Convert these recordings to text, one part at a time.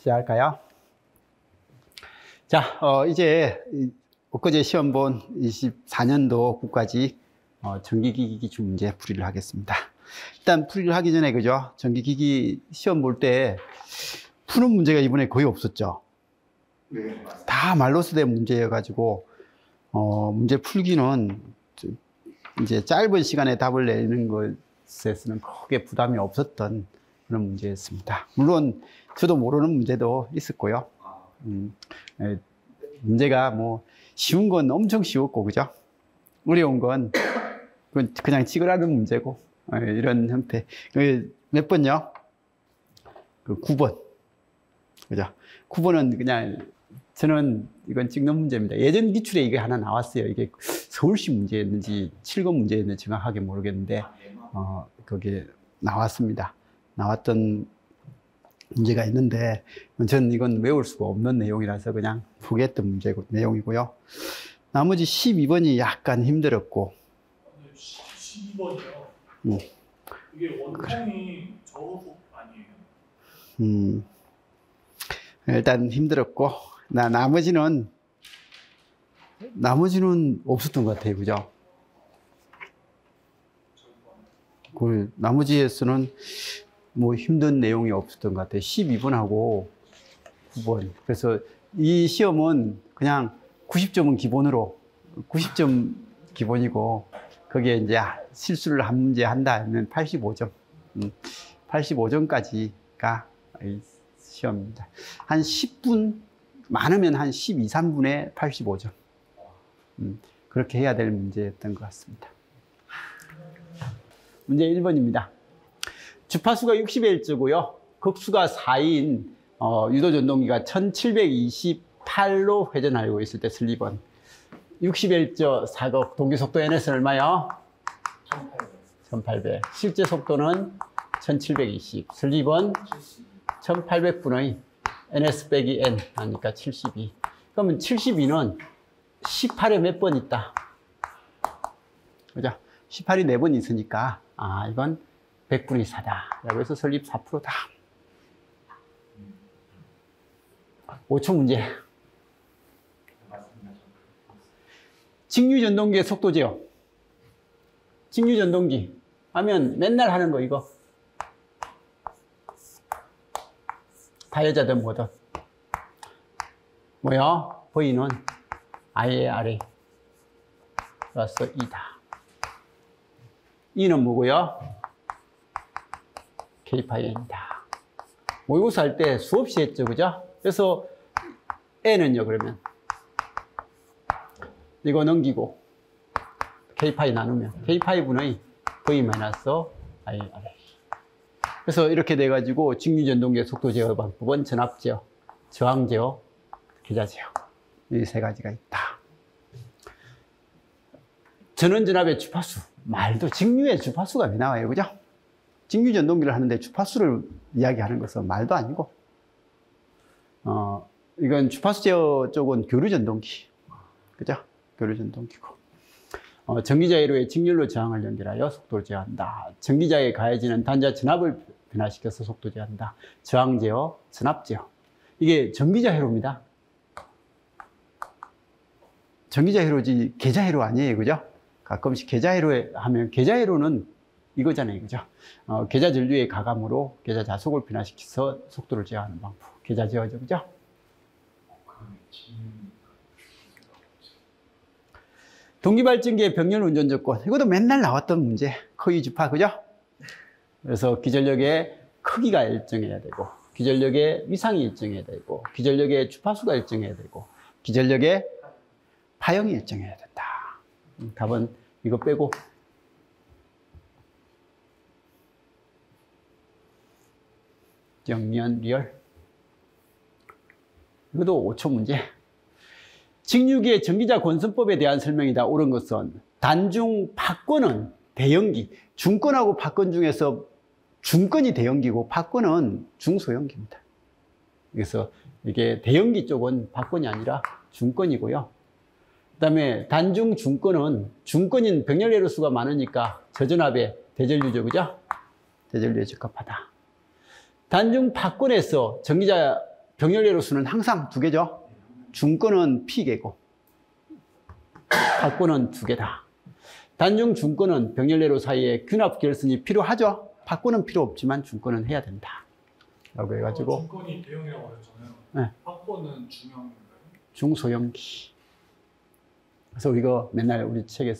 시작할까요? 자, 이제 엊그제 시험 본 24년도 국가직 전기기기 기출 문제 풀이를 하겠습니다. 일단 풀이를 하기 전에 그죠? 전기기기 시험 볼 때 푸는 문제가 이번에 거의 없었죠. 네, 맞습니다. 다 말로써 된 문제여가지고 문제 풀기는 이제 짧은 시간에 답을 내는 것에서는 크게 부담이 없었던 그런 문제였습니다. 물론 저도 모르는 문제도 있었고요. 문제가 뭐 쉬운 건 엄청 쉬웠고 그죠? 어려운 건 그냥 찍으라는 문제고 이런 형태. 몇 번요? 9번. 그죠? 9번은 그냥 저는 이건 찍는 문제입니다. 예전 기출에 이게 하나 나왔어요. 이게 서울시 문제였는지 7급 문제였는지 정확하게 모르겠는데 거기에 나왔습니다. 나왔던 문제가 있는데 저는 이건 외울 수가 없는 내용이라서 그냥 포기했던 내용이고요. 나머지 12번이 약간 힘들었고 12번이요? 이게 원통이 저호흡 아니에요? 일단 힘들었고 나머지는 없었던 것 같아요. 그죠? 그 나머지에서는 뭐 힘든 내용이 없었던 것 같아요. 12번하고 9번. 그래서 이 시험은 그냥 90점은 기본으로 90점 기본이고 거기에 이제 실수를 한 문제 한다 하면 85점. 85점까지가 시험입니다. 한 10분 많으면 한 12, 3분에 85점. 그렇게 해야 될 문제였던 것 같습니다. 문제 1번입니다. 주파수가 60의 일조고요. 극수가 4인 유도전동기가 1728로 회전하고 있을 때 슬리번. 60의 일조 사극 동기속도 NS는 얼마요? 1800. 실제 속도는 1720. 슬리번 1800분의 NS 빼기 N 하니까 72. 그러면 72는 18에 몇 번 있다? 그죠? 18이 4번 있으니까 이건 100분의 4다. 라고 해서 설립 4%다. 5초 문제. 직류전동기의 속도제요. 직류전동기 하면 맨날 하는 거 이거. 다 여자든 뭐든. 뭐야? V는 I의 아래 플러스 2다. E는 뭐고요? K파이 N이다. 모의고사 할 때 수없이 했죠, 그죠? 그래서 N은요, 그러면 이거 넘기고 K파이 나누면 K파이 분의 V 마이너스 I 아래. 그래서 이렇게 돼가지고 직류전동기의 속도 제어 방법은 전압 제어, 저항 제어, 계좌 제어 이 세 가지가 있다. 전원전압의 주파수 말도 직류의 주파수가 왜 나와요, 그죠? 직류전동기를 하는데 주파수를 이야기하는 것은 말도 아니고 이건 주파수 제어 쪽은 교류전동기, 그죠? 교류전동기고. 전기자회로의 직렬로 저항을 연결하여 속도를 제어한다. 전기자에 가해지는 단자 전압을 변화시켜서 속도 제어한다. 저항 제어, 전압 제어. 이게 전기자회로입니다. 전기자회로지 계자회로 아니에요, 그죠? 가끔씩 계자회로 하면 계자회로는 이거잖아요, 그죠? 계자 전류의 가감으로 계자 자속을 변화시켜서 속도를 제어하는 방법. 계자 제어죠, 그죠? 동기발전기의 병렬 운전 조건. 이것도 맨날 나왔던 문제. 크기 주파, 그죠? 그래서 기전력의 크기가 일정해야 되고, 기전력의 위상이 일정해야 되고, 기전력의 주파수가 일정해야 되고, 기전력의 파형이 일정해야 된다. 답은 이거 빼고. 정면, 리얼. 이것도 5초 문제. 직류기의 전기자 권선법에 대한 설명이다. 옳은 것은 단중 박권은 대형기, 중권하고 박권 중에서 중권이 대형기고 박권은 중소형기입니다. 그래서 이게 대형기 쪽은 박권이 아니라 중권이고요. 그 다음에 단중 중권은 중권인 병렬 회로수가 많으니까 저전압의 대전류죠, 그죠? 대전류에 적합하다. 단중 박권에서 전기자 병렬내로수는 항상 두 개죠. 중권은 P개고 박권은 두 개다. 단중 중권은 병렬내로 사이에 균합 결선이 필요하죠. 박권은 필요 없지만 중권은 해야 된다. 라고 해가지고. 중권이 대형이라고 하셨잖아요. 네. 박권은 중형인가요? 중소형기. 그래서 이거 맨날 우리 책에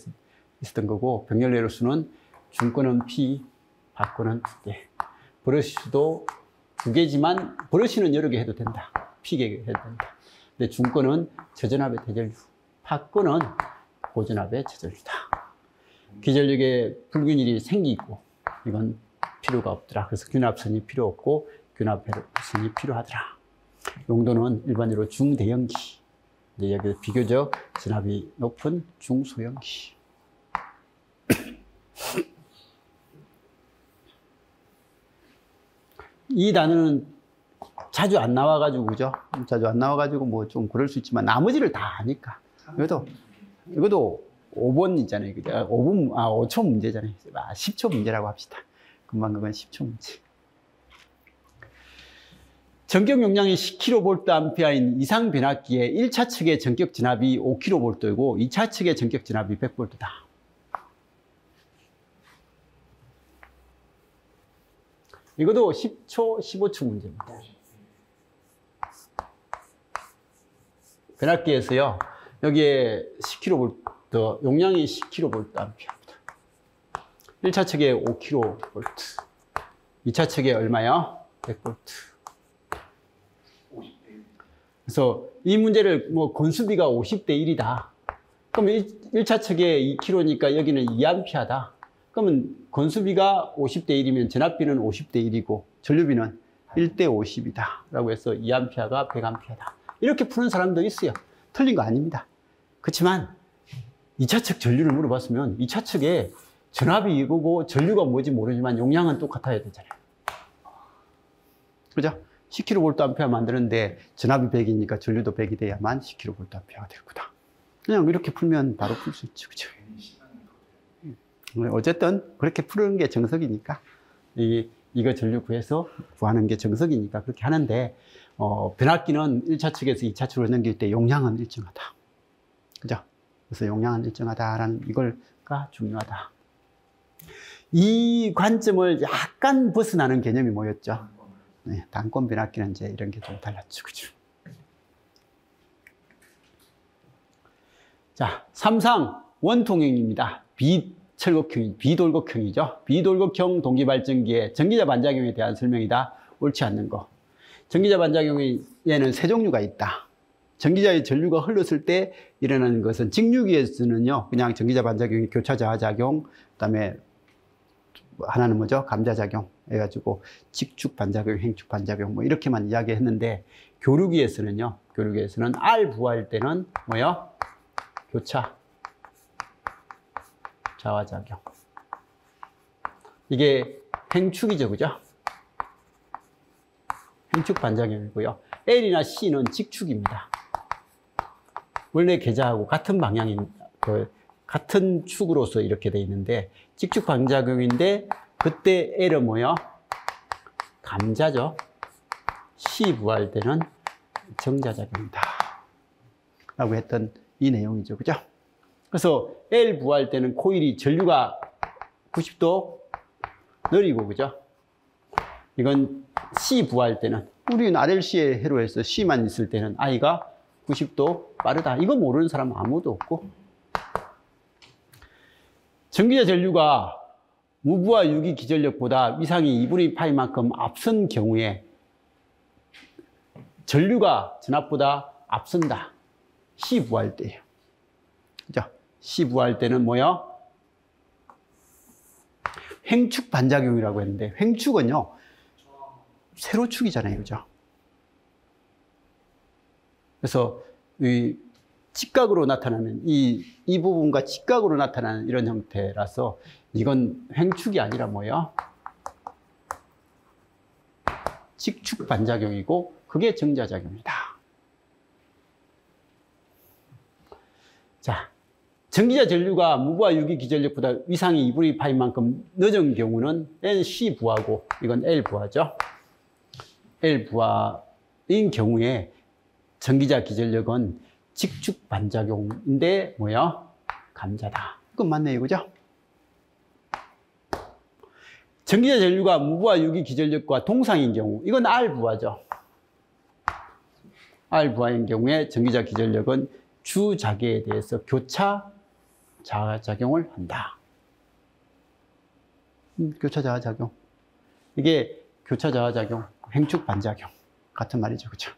있었던 거고, 병렬내로수는 중권은 P, 박권은 두 개. 브러쉬도 두 개지만 브러쉬는 여러 개 해도 된다. P개 해도 된다. 근데 중권은 저전압의 대전류, 박권은 고전압의 저전류다. 기전력에 불균일이 생기고 이건 필요가 없더라. 그래서 균합선이 필요 없고 균합선이 필요하더라. 용도는 일반적으로 중대형기. 이제 여기 비교적 전압이 높은 중소형기. 이 단어는 자주 안 나와가지고, 그죠? 자주 안 나와가지고 뭐 좀 그럴 수 있지만 나머지를 다 아니까. 이것도 5번이잖아요. 그죠? 5초 문제잖아요. 10초 문제라고 합시다. 금방 그건 10초 문제. 전격 용량이 10kVA인 이상 변압기의 1차 측의 전격 전압이 5kV고 2차 측의 전격 전압이 100V다. 이것도 10초, 15초 문제입니다. 변압기에서요, 여기에 10kV, 용량이 10kVA입니다. 1차 측에 5kV, 2차 측에 얼마요? 100V. 그래서 이 문제를 뭐 건수비가 50대 1이다. 그럼 1차 측에 2kg니까 여기는 2A다. 그러면 건수비가 50대 1이면 전압비는 50대 1이고 전류비는 1대 50이다. 라고 해서 2A가 100A다. 이렇게 푸는 사람도 있어요. 틀린 거 아닙니다. 그렇지만 2차 측 전류를 물어봤으면 2차 측에 전압이 이거고 전류가 뭔지 모르지만 용량은 똑같아야 되잖아요. 그죠? 10kVA 만드는데 전압이 100이니까 전류도 100이 돼야만 10kVA가 될 거다. 그냥 이렇게 풀면 바로 풀 수 있죠. 그죠? 어쨌든 그렇게 푸는 게 정석이니까 이거 전류 구해서 구하는 게 정석이니까 그렇게 하는데 변압기는 1차 측에서 2차 측으로 넘길 때 용량은 일정하다. 그죠? 그래서 용량은 일정하다라는 이걸가 중요하다. 이 관점을 약간 벗어나는 개념이 뭐였죠? 네, 단권 변압기는 이제 이런 게 좀 달랐죠. 그죠? 자, 3상 원통형입니다. 비돌곡형이죠. 비돌곡형 동기발전기의 전기자 반작용에 대한 설명이다. 옳지 않는 거. 전기자 반작용에는 세 종류가 있다. 전기자의 전류가 흘렀을 때 일어나는 것은 직류기에서는요, 그냥 전기자 반작용이 교차 저하작용, 그다음에 하나는 뭐죠? 감자작용 해가지고 직축 반작용, 행축 반작용 뭐 이렇게만 이야기했는데 교류기에서는요, 교류기에서는 R 부하일 때는 뭐요? 교차 자화작용. 이게 행축이죠, 그죠? 행축 반작용이고요. L이나 C는 직축입니다. 원래 계좌하고 같은 방향인, 같은 축으로서 이렇게 돼 있는데, 직축 반작용인데, 그때 L은 뭐요? 감자죠. C 부할 때는 정자작용이다. 라고 했던 이 내용이죠, 그죠? 그래서 L 부할 때는 코일이 전류가 90도 느리고, 그죠? 이건 C 부할 때는, 우리는 RLC의 회로에서 C만 있을 때는 I가 90도 빠르다. 이거 모르는 사람 아무도 없고. 전기자 전류가 무부하 유기 기전력보다 위상이 2분의 2파이만큼 앞선 경우에 전류가 전압보다 앞선다. C 부할 때예요. 그죠? C 부할 때는 뭐야? 횡축 반작용이라고 했는데, 횡축은요, 세로축이잖아요. 그죠? 그래서 이 직각으로 나타나는 이 부분과 직각으로 나타나는 이런 형태라서 이건 횡축이 아니라 뭐예요? 직축 반작용이고 그게 정자작용이다. 자, 전기자 전류가 무부하 유기 기전력보다 위상이 2분의 2파인 만큼 늦은 경우는 NC 부하고 이건 L 부하죠. L 부하 경우에 전기자 기전력은 직축 반작용인데 뭐야? 감자다. 이건 맞네요, 그죠? 전기자 전류가 무부하 유기 기전력과 동상인 경우, 이건 R부하죠. R부하인 경우에 전기자 기전력은 주자계에 대해서 교차 자화작용을 한다. 교차 자화작용. 이게 교차 자화작용, 행축 반작용 같은 말이죠, 그죠?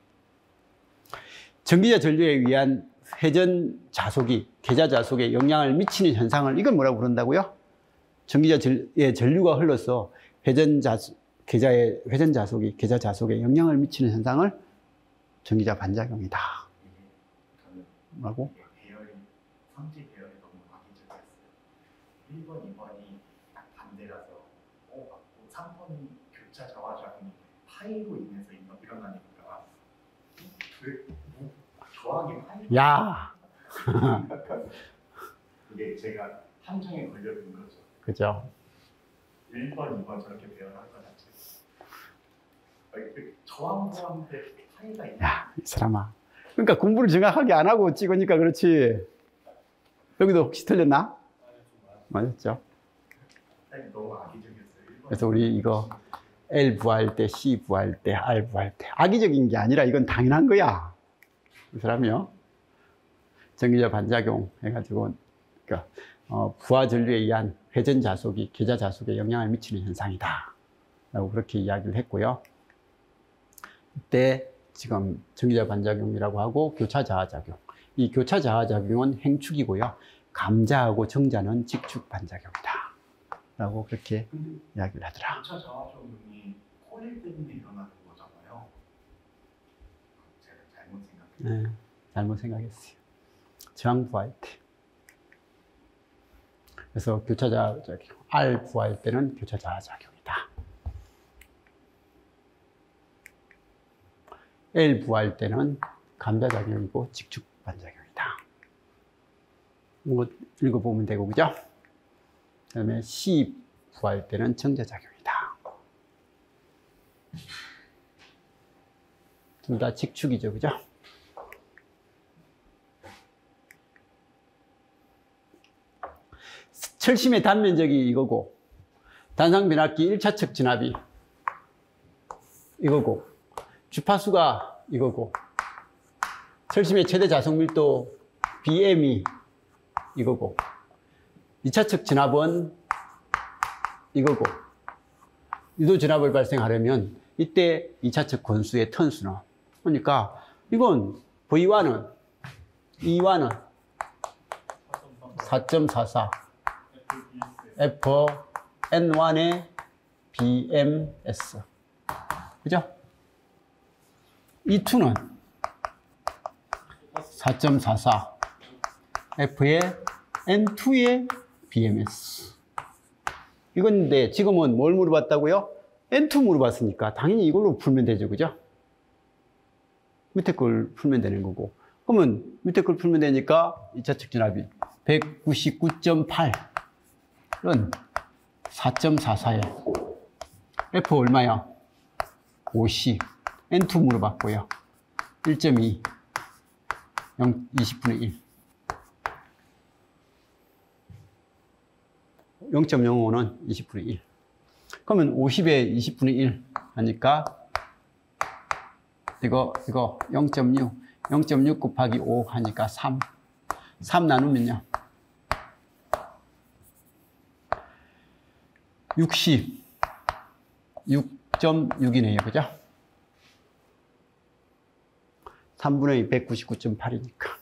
전기자 전류에 의한 회전 자속이 계좌 자속에 영향을 미치는 현상을 이걸 뭐라고 부른다고요? 전기자의 전류가 흘러서 회전 자속이 계좌 자속에 영향을 미치는 현상을 전기자 반작용이다. 라고? 성질 배열이 너무 악의적이었어요. 1번, 2번이 딱 반대라서 3번이 교차 자화작용이 파이로 인해서 일어나니까 조항이 파이. 야! 그게 제가 함정에 걸려든 거죠. 그죠? 1번, 2번 저렇게 배열한 거 자체. 저항부한테 파이가 있나? 야, 이 사람아. 그러니까 공부를 정확하게 안 하고 찍으니까 그렇지. 여기도 혹시 틀렸나? 맞았죠? 너무 악의적이었어요. 그래서 우리 이거 L 부할 때, C 부할 때, R 부할 때 악의적인 게 아니라 이건 당연한 거야. 이 사람이요. 전기자 반작용 해가지고 그러니까 부하 전류에 의한 회전 자속이 계좌 자속에 영향을 미치는 현상이다. 라고 그렇게 이야기를 했고요. 이때 지금 전기자 반작용이라고 하고 교차 자화작용. 이 교차 자화작용은 행축이고요. 감자하고 정자는 직축 반작용이다. 라고 그렇게 이야기를 하더라. 교차 자화작용이 코일 때문에 일어나는 거잖아요. 제가 잘못 생각했어요. 네, 잘못 생각했어요. 저항 부할 때. 그래서 교차 자화작용, R 부할 때는 교차 자화작용이다. L 부할 때는 감자작용이고 직축 반작용이다. 이거 읽어보면 되고, 그죠? 그 다음에 C 부할 때는 정자작용이다. 둘 다 직축이죠, 그죠? 철심의 단면적이 이거고, 단상변압기 1차측 진압이 이거고, 주파수가 이거고, 철심의 최대 자속 밀도 BM이 이거고, 2차측 진압은 이거고, 유도 진압을 발생하려면 이때 2차측 권수의 턴수는, 그러니까 이건 V1은 2와는 4.44 F N1의 BMS, 그죠? E2는 4.44 F의 N2의 BMS. 이건데 지금은 뭘 물어봤다고요? N2 물어봤으니까 당연히 이걸로 풀면 되죠, 그죠? 밑에 걸 풀면 되는 거고. 그러면 밑에 걸 풀면 되니까 2차측 진압이 199.8은 4.44에 F 얼마야? 50. N2 물어봤고요. 1.2 20분의 1. 0.05는 20분의 1. 그러면 50에 20분의 1 하니까 이거 0.6 곱하기 5 하니까 3 나누면요 6.6이네요, 그죠? 3분의 2 199.8이니까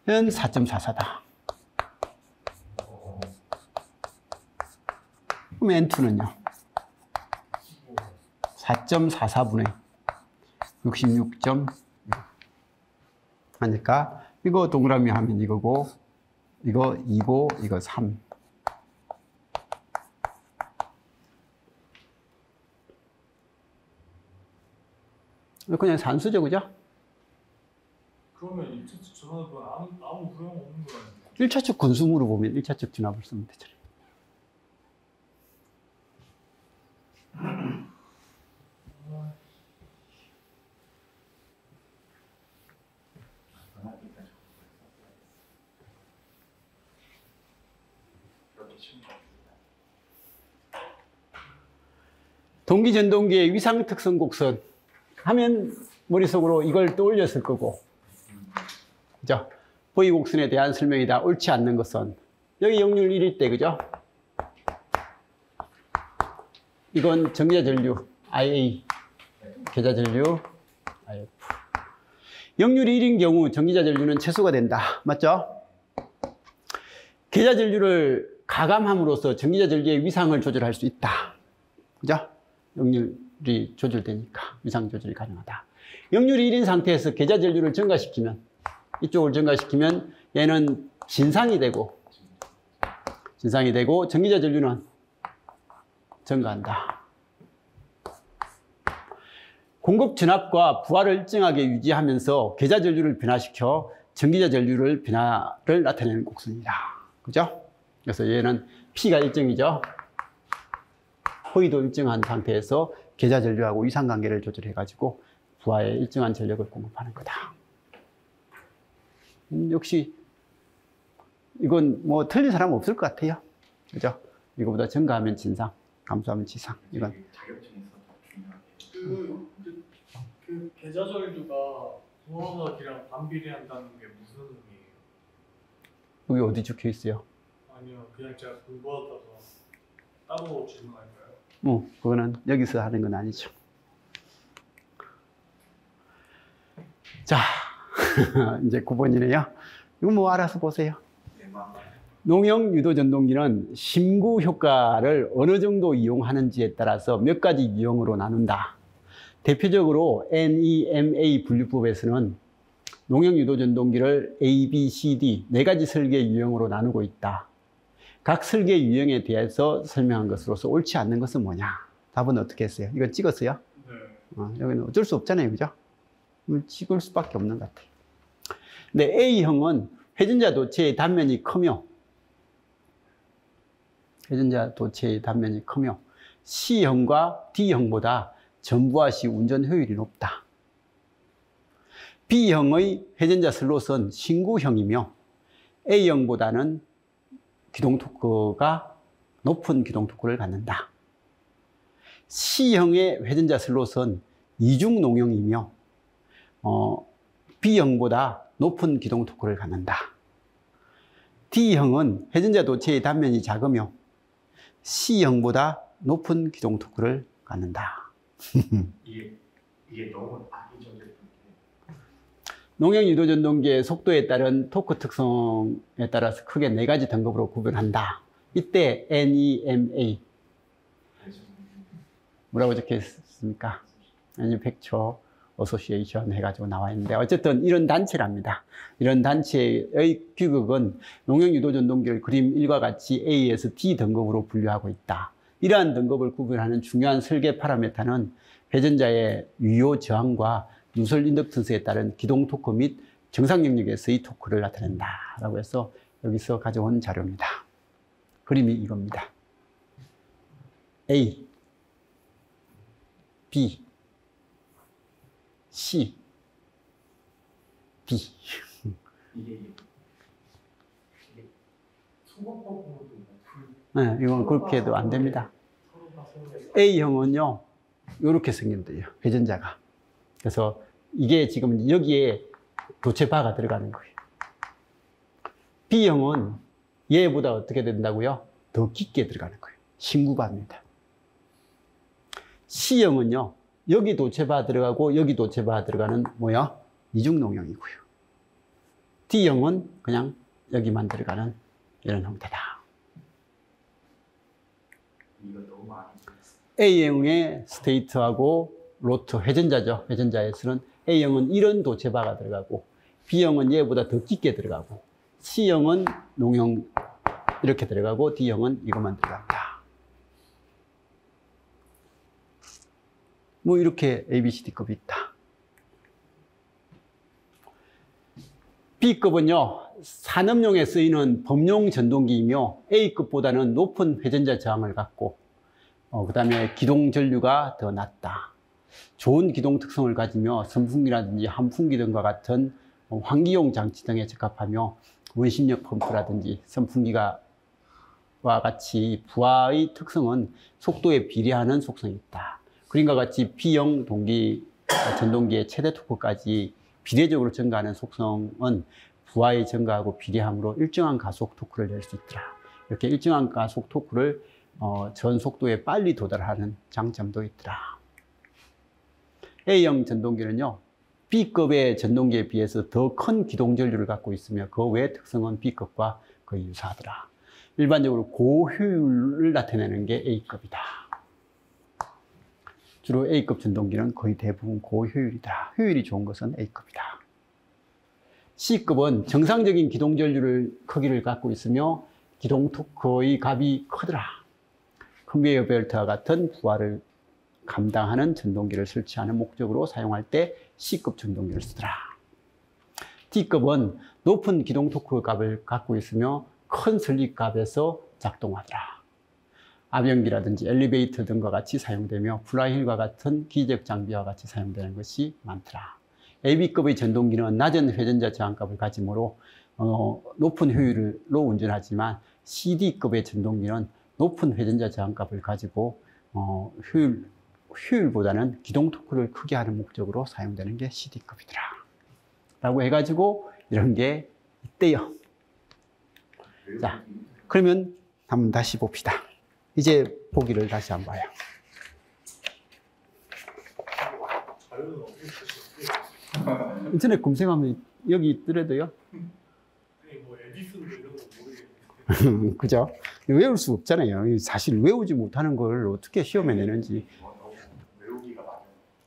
는 4.44다. 그럼 N2는요 4.44분의 66.6 하니까 이거 동그라미 하면 이거고, 이거 2고, 이거 3. 그냥 산수죠, 그죠? 그러면 2차측 전압은 아무 소용 없는 거 아니에요? 1차측 건수으로 보면 1차측 진압을 쓰면 되잖아요. 쉬운 것 같습니다. 동기전동기의 위상 특성 곡선 하면 머릿속으로 이걸 떠올렸을 거고, 그죠? V 곡선에 대한 설명이다. 옳지 않는 것은 여기 역률 1일 때, 그죠? 이건 전기자 전류 IA, 계자 전류 IF. 역률이 1인 경우 전기자 전류는 최소가 된다. 맞죠? 계자 전류를 가감함으로써 전기자 전류의 위상을 조절할 수 있다. 그죠? 역률이 조절되니까 위상 조절이 가능하다. 역률이 1인 상태에서 계자 전류를 증가시키면, 이쪽을 증가시키면 얘는 진상이 되고 전기자 전류는 증가한다. 공급 전압과 부하를 일정하게 유지하면서 계자 전류를 변화시켜 전기자 전류를 변화를 나타내는 곡선이다. 그죠? 그래서 얘는 P가 일정이죠. V도 일정한 상태에서 계자 전류하고 위상 관계를 조절해 가지고 부하에 일정한 전력을 공급하는 거다. 역시 이건 뭐 틀린 사람 없을 것 같아요. 그죠? 이거보다 증가하면 진상, 감소하면 지상. 이건 자격증이 있어서 중요하게. 그 계좌 전류가 부하각이랑 반비례한다는 게 무슨 의미예요? 여기 어디 적혀 있어요? 아니요, 그냥 제가 공부하다가 따로 질문할까요? 그거는 여기서 하는 건 아니죠. 자, 이제 9번이네요. 이거 뭐 알아서 보세요. 농형 유도 전동기는 심구 효과를 어느 정도 이용하는지에 따라서 몇 가지 유형으로 나눈다. 대표적으로 NEMA 분류법에서는 농형 유도 전동기를 A, B, C, D 네 가지 설계 유형으로 나누고 있다. 각 설계 유형에 대해서 설명한 것으로서 옳지 않는 것은 뭐냐? 답은 어떻게 했어요? 이거 찍었어요? 네. 여기는 어쩔 수 없잖아요, 그죠? 찍을 수밖에 없는 것 같아요. 근데 A형은 회전자 도체의 단면이 크며 C형과 D형보다 전부하 시 운전 효율이 높다. B형의 회전자 슬롯은 신구형이며 A형보다는 높은 기동 토크를 갖는다. C형의 회전자 슬롯은 이중 농형이며 B형보다 높은 기동 토크를 갖는다. D형은 회전자 도체의 단면이 작으며 C형보다 높은 기동 토크를 갖는다. 이게 너무 악의적인 게 농형 유도 전동기의 속도에 따른 토크 특성에 따라서 크게 네 가지 등급으로 구분한다. 이때 NEMA 뭐라고 적혀 있습니까? Manufacturer Association 해가지고 나와 있는데 어쨌든 이런 단체랍니다. 이런 단체의 규격은 농형 유도 전동기를 그림 1과 같이 A에서 D 등급으로 분류하고 있다. 이러한 등급을 구분하는 중요한 설계 파라미터는 회전자의 유효 저항과 누설 인덕턴스에 따른 기동 토크 및 정상 영역에서의 토크를 나타낸다 라고 해서 여기서 가져온 자료입니다. 그림이 이겁니다. A, B, C, D. 이게 소모법으로도 네, 이건 그렇게 해도 안 됩니다. A형은요, 이렇게 생긴대요, 회전자가. 그래서 이게 지금 여기에 도체바가 들어가는 거예요. B형은 얘보다 어떻게 된다고요? 더 깊게 들어가는 거예요. 신구바입니다. C형은요, 여기 도체바 들어가고 여기 도체바 들어가는 뭐야? 이중농형이고요. D형은 그냥 여기만 들어가는 이런 형태다. 이거 너무 악의적이었어. A형의 스테이트하고 로터, 회전자죠. 회전자에서는 A형은 이런 도체바가 들어가고 B형은 얘보다 더 깊게 들어가고 C형은 농형 이렇게 들어가고 D형은 이것만 들어간다. 뭐 이렇게 ABCD급이 있다. B급은요, 산업용에 쓰이는 범용 전동기이며 A급보다는 높은 회전자 저항을 갖고 그 다음에 기동 전류가 더 낮다. 좋은 기동 특성을 가지며 선풍기라든지 환풍기 등과 같은 환기용 장치 등에 적합하며 원심력 펌프라든지 선풍기가 그림과 같이 부하의 특성은 속도에 비례하는 속성이 있다. 그림과 같이 B형 동기, 전동기의 최대 토크까지 비례적으로 증가하는 속성은 부하의 증가하고 비례하므로 일정한 가속 토크를 낼 수 있더라. 이렇게 일정한 가속 토크를 전 속도에 빨리 도달하는 장점도 있더라. A형 전동기는요, B급의 전동기에 비해서 더 큰 기동 전류를 갖고 있으며 그 외의 특성은 B급과 거의 유사하더라. 일반적으로 고효율을 나타내는 게 A급이다. 주로 A급 전동기는 거의 대부분 고효율이다. 효율이 좋은 것은 A급이다. C급은 정상적인 기동 전류를 크기를 갖고 있으며 기동 토크의 값이 크더라. 컨베이어 벨트와 같은 부하를 감당하는 전동기를 설치하는 목적으로 사용할 때 C급 전동기를 쓰더라. D급은 높은 기동 토크 값을 갖고 있으며 큰 설립 값에서 작동하더라. 압연기라든지 엘리베이터 등과 같이 사용되며 플라이휠과 같은 기적 장비와 같이 사용되는 것이 많더라. AB급의 전동기는 낮은 회전자 저항값을 가지므로 높은 효율로 운전하지만 CD급의 전동기는 높은 회전자 저항값을 가지고 효율보다는 기동 토크를 크게 하는 목적으로 사용되는 게 CD급이더라. 라고 해가지고 이런 게 있대요. 자, 그러면 한번 다시 봅시다. 이제 보기를 다시 한번 봐요. 자료는 어떻게 쓰시는지. 인터넷 검색하면 여기 있더라도요. 아니 뭐 에디슨 이런 거 모르겠는데. 그죠? 외울 수 없잖아요. 사실 외우지 못하는 걸 어떻게 시험에 내는지. 외우기가 많아요.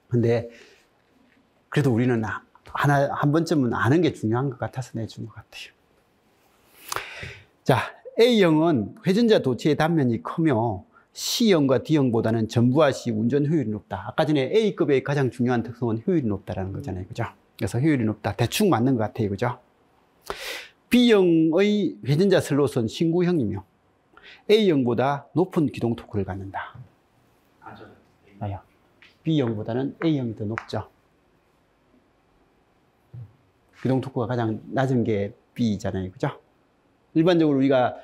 근데 그래도 우리는 한 번쯤은 아는 게 중요한 것 같아서 내준 것 같아요. 자, A형은 회전자 도체의 단면이 크며 C형과 D형보다는 전부하 시 운전 효율이 높다. 아까 전에 A급의 가장 중요한 특성은 효율이 높다라는 거잖아요. 그죠? 그래서 효율이 높다. 대충 맞는 것 같아요. 그죠? B형의 회전자 슬롯은 신구형이며 A형보다 높은 기동 토크를 갖는다. 맞아요. B형보다는 A형이 더 높죠. 기동 토크가 가장 낮은 게 B잖아요. 그죠? 일반적으로 우리가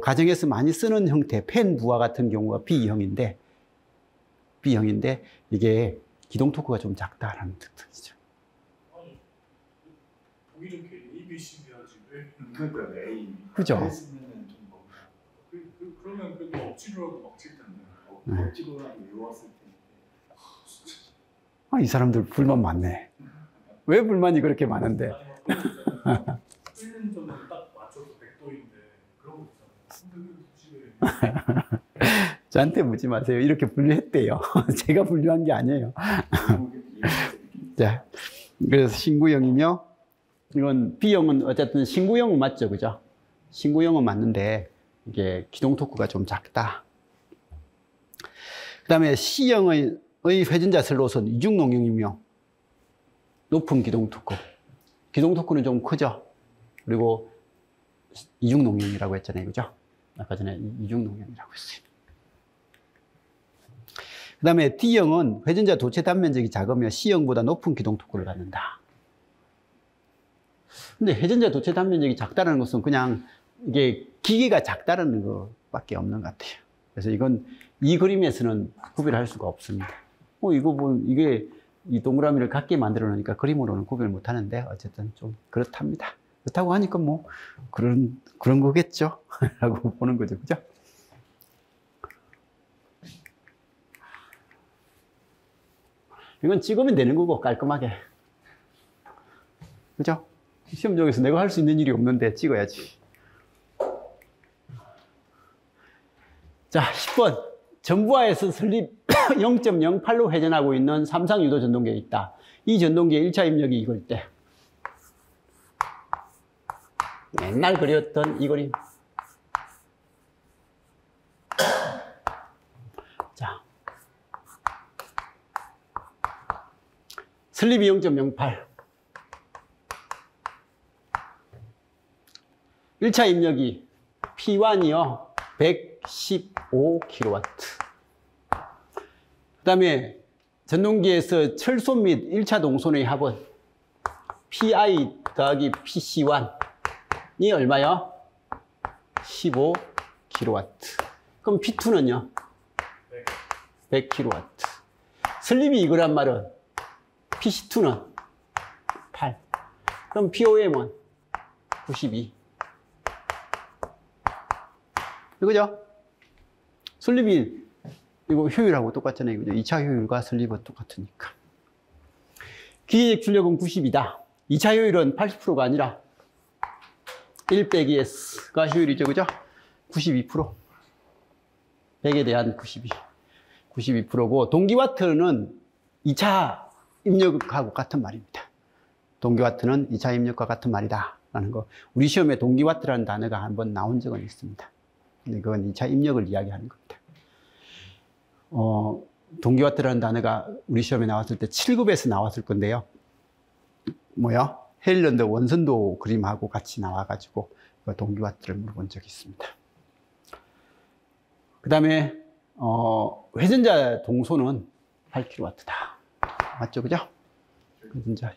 가정에서 많이 쓰는 형태, 펜 부하 같은 경우가 B형인데 이게 기동 토크가 좀 작다라는 특징이죠. 아니 보기 좋게 A, B, C 해야지 왜? 그러니까 A. 그죠? 그랬으면은 좀 뭔가 그러면 그래도 억지로라도 막칠 텐데. 네. 억지로라도 외웠을 텐데. 이 사람들 불만 많네. 왜 불만이 그렇게 많은데? 아니 막 틀린 점은 딱 맞춰서 100도인데 그런 거 있잖아요. 굳이 저한테 묻지 마세요. 이렇게 분류했대요. 제가 분류한 게 아니에요. 자, 그래서 신구형이며, 이건 B형은 어쨌든 신구형은 맞죠, 그죠? 신구형은 맞는데, 이게 기동 토크가 좀 작다. 그 다음에 C형의 회전자 슬롯은 이중농형이며, 높은 기동 토크. 기동 토크는 좀 크죠? 그리고 이중농형이라고 했잖아요, 그죠? 아까 전에 이중농형이라고 했어요. 그 다음에 D형은 회전자 도체 단면적이 작으며 C형보다 높은 기동 토크를 갖는다. 근데 회전자 도체 단면적이 작다는 것은 그냥 이게 기계가 작다는 것밖에 없는 것 같아요. 그래서 이건 이 그림에서는 구별할 수가 없습니다. 이거 보면 이게 이 동그라미를 같게 만들어 놓으니까 그림으로는 구별 못 하는데 어쨌든 좀 그렇답니다. 그렇다고 하니까 뭐 그런 거겠죠? 라고 보는 거죠. 그죠? 이건 찍으면 되는 거고, 깔끔하게. 그죠? 시험장에서 내가 할 수 있는 일이 없는데 찍어야지. 자, 10번. 전부하에서 설립 0.08로 회전하고 있는 삼상 유도 전동기가 있다. 이 전동기의 1차 입력이 이걸 때. 맨날 그렸던 이 그림. 자. 슬립이 0.08. 1차 입력이 P1이요. 115kW. 그 다음에 전동기에서 철소 및 1차 동선의 합은 PI 더하기 PC1이 얼마요? 15kW. kW. 그럼 P2는요? 100 kW. 슬립이 이거란 말은 PC2는 8. 그럼 POM은 92. 이거죠? 슬립이 이거 효율하고 똑같잖아요. 이거죠? 2차 효율과 슬립은 똑같으니까. 기계적 출력은 90이다. 2차 효율은 80%가 아니라 1 빼기 S가 효율이죠. 그죠? 92%. 100에 대한 92. 92%고, 동기와트는 2차 입력하고 같은 말입니다. 동기와트는 2차 입력과 같은 말이다. 라는 거. 우리 시험에 동기와트라는 단어가 한번 나온 적은 있습니다. 근데 그건 2차 입력을 이야기하는 겁니다. 동기와트라는 단어가 우리 시험에 나왔을 때 7급에서 나왔을 건데요. 뭐야? 헤일런드 원선도 그림하고 같이 나와가지고 동기와트를 물어본 적이 있습니다. 그 다음에 회전자 동소는 8kW다. 맞죠? 그죠? 회전자.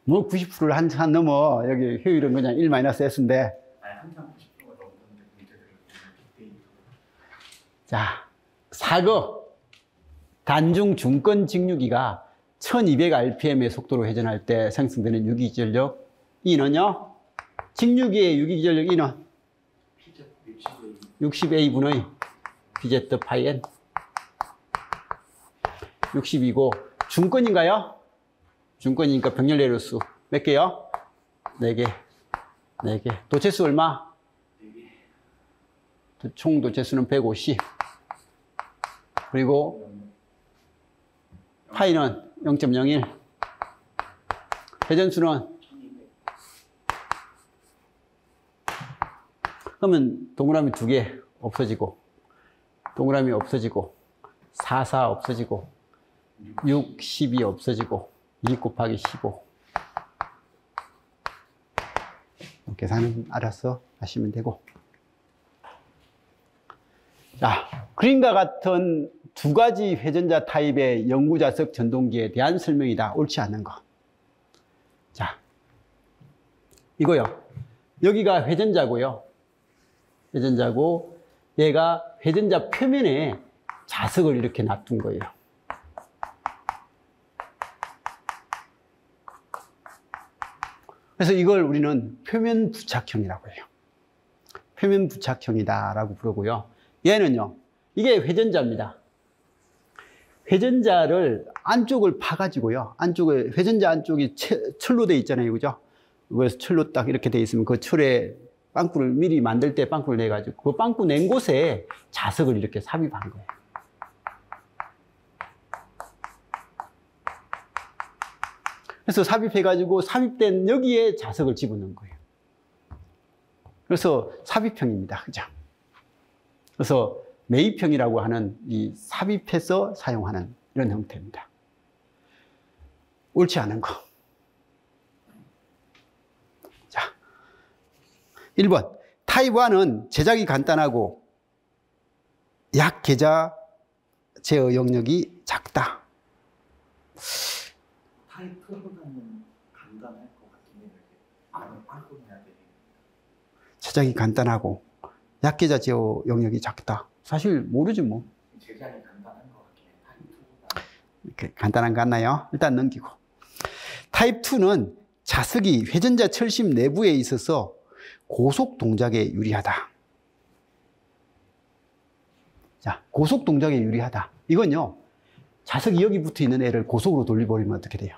뭐 90%를 한 넘어. 여기 효율은 그냥 1-S인데. 항상 90%가 넘었는데 문제들을 빅데이터. 자, 4거. 단중 중권 직류기가 1200rpm의 속도로 회전할 때 생성되는 유기전력 E는요? 직류기의 유기전력 E는 60A분의 BZ 파이 N 60이고, 중권인가요? 중권이니까 병렬 내로수 몇 개요? 4개. 4개. 도체수 얼마? 4개. 총 도체수는 150. 그리고 파이는 0.01. 회전수는? 그러면 동그라미 2개 없어지고, 동그라미 없어지고, 4, 4 없어지고, 6, 12 없어지고, 2 곱하기 15. 계산은 알아서 하시면 되고. 자, 그림과 같은 두 가지 회전자 타입의 영구자석 전동기에 대한 설명이다. 옳지 않은 거. 자, 이거요. 여기가 회전자고요. 회전자고, 얘가 회전자 표면에 자석을 이렇게 놔둔 거예요. 그래서 이걸 우리는 표면 부착형이라고 해요. 표면 부착형이다라고 부르고요. 얘는요, 이게 회전자입니다. 회전자를 안쪽을 파가지고요. 안쪽에, 회전자 안쪽이 철로 돼 있잖아요. 그죠? 그래서 철로 딱 이렇게 돼 있으면 그 철에 빵꾸를 미리 만들 때 빵꾸를 내가지고 그 빵꾸 낸 곳에 자석을 이렇게 삽입한 거예요. 그래서 삽입해가지고 삽입된 여기에 자석을 집어넣은 거예요. 그래서 삽입형입니다. 그죠? 그래서 매입형이라고 하는 이 삽입해서 사용하는 이런 형태입니다. 옳지 않은 거. 자, 1번. 타입 1은 제작이 간단하고 약계자 제어 영역이 작다. 타입 2보다는 간단할 것 같긴 해요. 안에 빵꾸 내야 되니까. 제작이 간단하고 약계자 제어 영역이 작다. 사실 모르지 뭐. 제작이 간단한 것 같긴 해요. 타입 2보다. 이렇게 간단한 거 같나요? 일단 넘기고. 타입 2는 자석이 회전자 철심 내부에 있어서 고속 동작에 유리하다. 자, 고속 동작에 유리하다. 이건요, 자석이 여기 붙어 있는 애를 고속으로 돌려버리면 어떻게 돼요?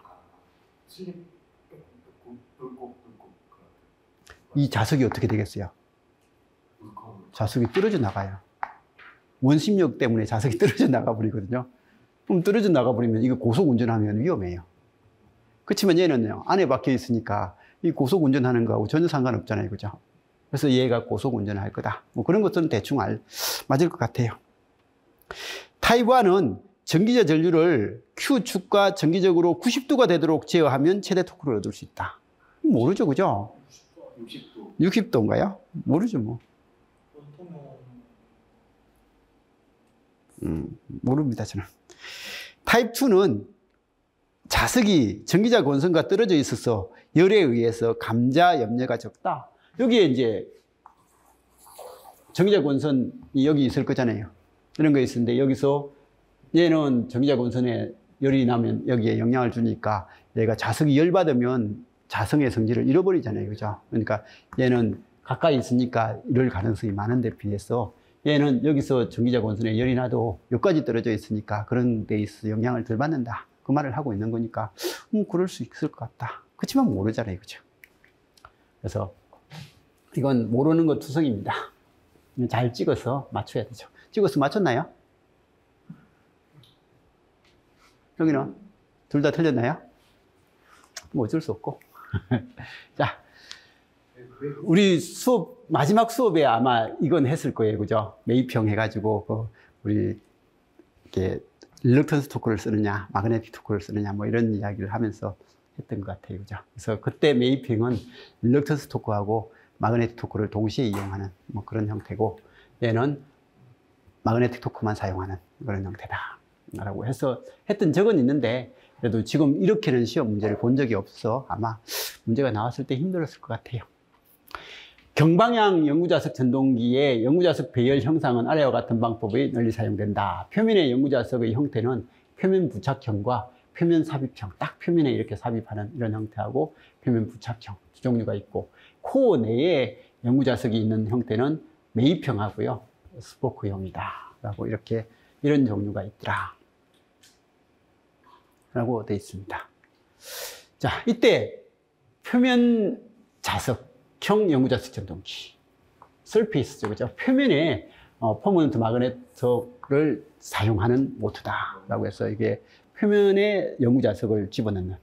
이 자석이 어떻게 되겠어요? 자석이 떨어져 나가요. 원심력 때문에 자석이 떨어져 나가버리거든요. 그럼 떨어져 나가버리면 이거 고속 운전하면 위험해요. 그렇지만 얘는요, 안에 박혀 있으니까 이 고속 운전하는 거하고 전혀 상관없잖아요. 그죠? 그래서 얘가 고속 운전을 할 거다. 뭐 그런 것들은 대충 맞을 것 같아요. 타입 1은 전기자 전류를 Q축과 정기적으로 90도가 되도록 제어하면 최대 토크를 얻을 수 있다. 모르죠, 그죠? 60도. 60도인가요? 모르죠, 뭐. 모릅니다, 저는. 타입 2는 자석이 전기자 권선과 떨어져 있어서 열에 의해서 감자 염려가 적다. 여기에 이제 전기자 권선이 여기 있을 거잖아요. 이런 거 있었는데 여기서 얘는 전기자 권선에 열이 나면 여기에 영향을 주니까 얘가 자석이 열받으면 자성의 성질을 잃어버리잖아요. 그죠? 그러니까 얘는 가까이 있으니까 이럴 가능성이 많은데 비해서 얘는 여기서 전기자 권선에 열이 나도 여기까지 떨어져 있으니까 그런 데 있어서 영향을 덜 받는다. 그 말을 하고 있는 거니까 그럴 수 있을 것 같다. 그렇지만 모르잖아요. 그죠? 그래서 이건 모르는 것 투성입니다. 잘 찍어서 맞춰야 되죠. 찍어서 맞췄나요? 여기는 둘 다 틀렸나요? 뭐 어쩔 수 없고. 자, 우리 수업 마지막 수업에 아마 이건 했을 거예요, 그죠? 매입형 해가지고 우리 이렇게 릴럭턴스 토크를 쓰느냐, 마그네틱 토크를 쓰느냐, 뭐 이런 이야기를 하면서 했던 것 같아요, 그죠? 그래서 그때 매입형은 릴럭턴스 토크하고 마그네틱 토크를 동시에 이용하는 뭐 그런 형태고, 얘는 마그네틱 토크만 사용하는 그런 형태다. 라고 해서 했던 적은 있는데, 그래도 지금 이렇게는 시험 문제를 본 적이 없어서 아마 문제가 나왔을 때 힘들었을 것 같아요. 경방향 영구자석 전동기의 영구자석 배열 형상은 아래와 같은 방법이 널리 사용된다. 표면의 영구자석의 형태는 표면 부착형과 표면 삽입형, 딱 표면에 이렇게 삽입하는 이런 형태하고 표면 부착형 두 종류가 있고, 코어 내에 영구자석이 있는 형태는 매입형하고요, 스포크형이다. 라고 이렇게 이런 종류가 있더라. 라고 되어 있습니다. 자, 이때 표면 자석형 영구자석 전동기. 서페이스죠, 그죠? 표면에 퍼머넌트 마그네트를 사용하는 모터다. 라고 해서 이게 표면에 영구자석을 집어넣는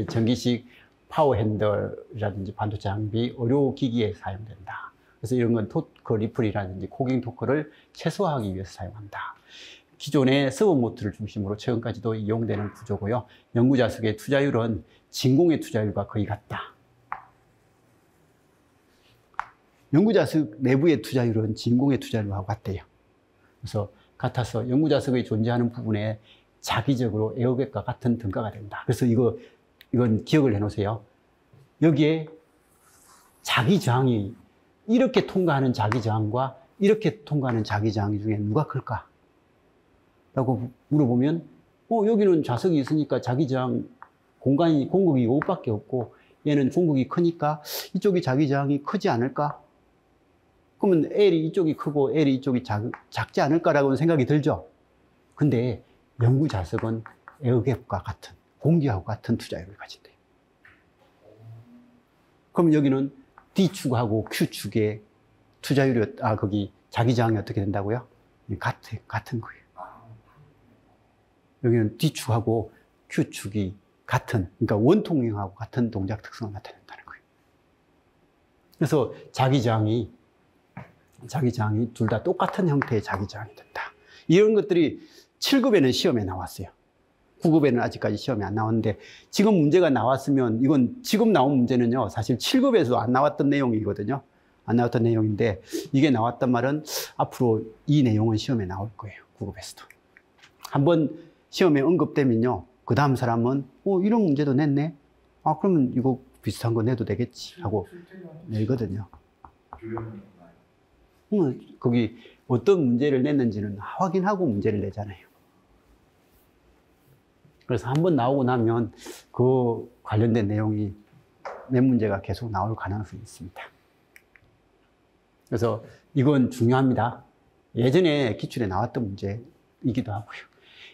전기식 파워 핸들이라든지 반도체 장비, 의료기기에 사용된다. 그래서 이런 건 토크 리플이라든지 코깅 토크를 최소화하기 위해서 사용한다. 기존의 서버 모터를 중심으로 최근까지도 이용되는 구조고요. 영구자석의 투자율은 진공의 투자율과 거의 같다. 영구자석 내부의 투자율은 진공의 투자율과 같대요. 그래서 같아서 영구자석의 존재하는 부분에 자기적으로 에어갭과 같은 등가가 된다. 그래서 이건 기억을 해놓으세요. 여기에 자기 저항이 이렇게 통과하는 자기 저항과 이렇게 통과하는 자기 저항 중에 누가 클까? 라고 물어보면, 여기는 자석이 있으니까 자기 저항 공간이, 공극이 이것밖에 없고, 얘는 공극이 크니까 이쪽이 자기 저항이 크지 않을까? 그러면 L이 이쪽이 크고 L이 이쪽이 작지 않을까라고 생각이 들죠? 근데 영구자석은 에어갭과 같은, 공기하고 같은 투자율을 가진대요. 그럼 여기는 D축하고 Q축의 투자율이, 거기 자기 저항이 어떻게 된다고요? 같은 거예요. 여기는 D축하고 Q축이 같은, 그러니까 원통형하고 같은 동작 특성을 나타낸다는 거예요. 그래서 자기 저항이 둘 다 똑같은 형태의 자기 저항이 된다. 이런 것들이 7급에는 시험에 나왔어요. 9급에는 아직까지 시험에 안 나왔는데, 지금 문제가 나왔으면, 이건 지금 나온 문제는요, 사실 7급에서 안 나왔던 내용이거든요. 안 나왔던 내용인데, 이게 나왔단 말은 앞으로 이 내용은 시험에 나올 거예요. 9급에서도. 한번 시험에 언급되면요, 그 다음 사람은 이런 문제도 냈네, 그러면 이거 비슷한 거 내도 되겠지 하고 내거든요. 거기 어떤 문제를 냈는지는 확인하고 문제를 내잖아요. 그래서 한번 나오고 나면 그 관련된 내용이 몇 문제가 계속 나올 가능성이 있습니다. 그래서 이건 중요합니다. 예전에 기출에 나왔던 문제이기도 하고요.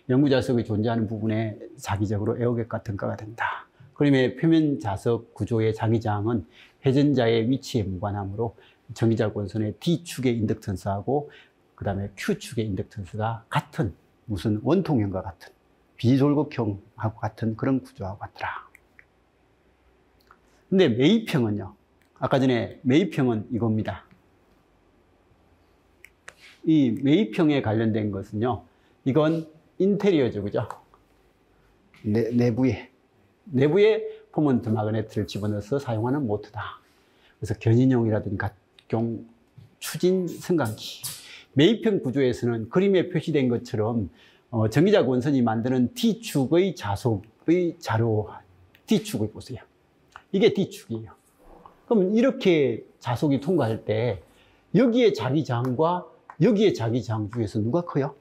영구자석이 존재하는 부분에 자기적으로 에어갭과 등가가 된다. 그러면 표면 자석 구조의 자기저항은 회전자의 위치에 무관하므로 전기자 권선의 D축의 인덕턴스하고 그 다음에 Q축의 인덕턴스가 같은, 무슨 원통형과 같은, 비졸급형하고 같은 그런 구조하고 같더라. 근데 매입형은요, 아까 전에 매입형은 이겁니다. 이 매입형에 관련된 것은요, 이건 인테리어죠, 그죠? 내부에 퍼머넌트 마그네트를 집어넣어서 사용하는 모터다. 그래서 견인용이라든지 각종 추진 승강기. 매입형 구조에서는 그림에 표시된 것처럼 전기자 권선이 만드는 D축의 자로 D축을 보세요. 이게 D축이에요. 그럼 이렇게 자속이 통과할 때 여기에 자기장과 여기에 자기장 중에서 누가 커요?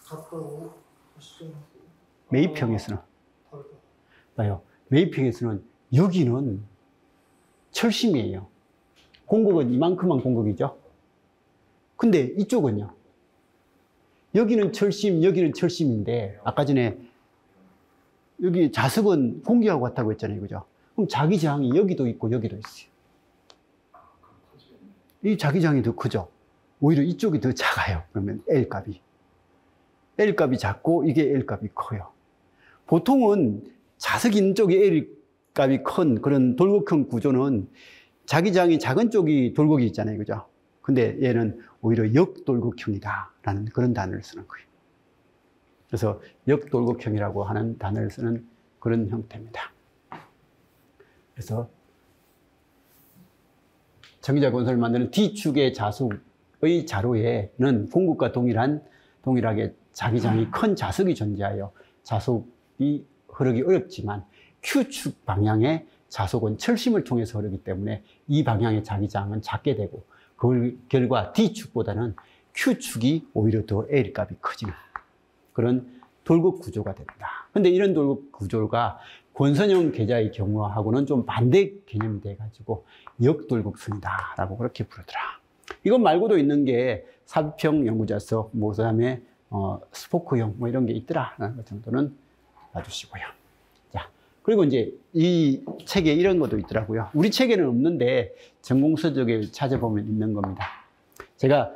같다고 하시죠. 매입형에서는. 다르다. 봐요. 매입형에서는 여기는 철심이에요. 공극은 이만큼만 공극이죠. 근데 이쪽은요. 여기는 철심, 여기는 철심인데 아까 전에 여기 자석은 공기하고 같다고 했잖아요. 그죠? 그럼 자기장이 여기도 있고 여기도 있어요. 이 자기장이 더 크죠? 오히려 이쪽이 더 작아요. 그러면 L값이. L값이 작고 이게 L값이 커요. 보통은 자석 있는 쪽이 L값이 큰 그런 돌곡형 구조는 자기장이 작은 쪽이 돌곡이 있잖아요. 그죠? 근데 얘는 오히려 역돌곡형이다라는 그런 단어를 쓰는 거예요. 그래서 역돌곡형이라고 하는 단어를 쓰는 그런 형태입니다. 그래서 전기자 건설을 만드는 D축의 자석의 자로에는 공극과 동일하게 자기장이 큰 자석이 존재하여 자석이 흐르기 어렵지만 Q축 방향의 자석은 철심을 통해서 흐르기 때문에 이 방향의 자기장은 작게 되고 그 결과 D축보다는 Q축이 오히려 더 L값이 커지는 그런 돌곡 구조가 된다. 근데 이런 돌곡 구조가 권선형 계좌의 경우하고는 좀 반대 개념이 돼가지고 역돌곡선이다라고 그렇게 부르더라. 이것 말고도 있는 게 삽입형 연구자석, 뭐 그다음에 스포크형 뭐 이런 게 있더라라는 것 정도는 봐주시고요. 자, 그리고 이제 이 책에 이런 것도 있더라고요. 우리 책에는 없는데 전공서적에 찾아보면 있는 겁니다. 제가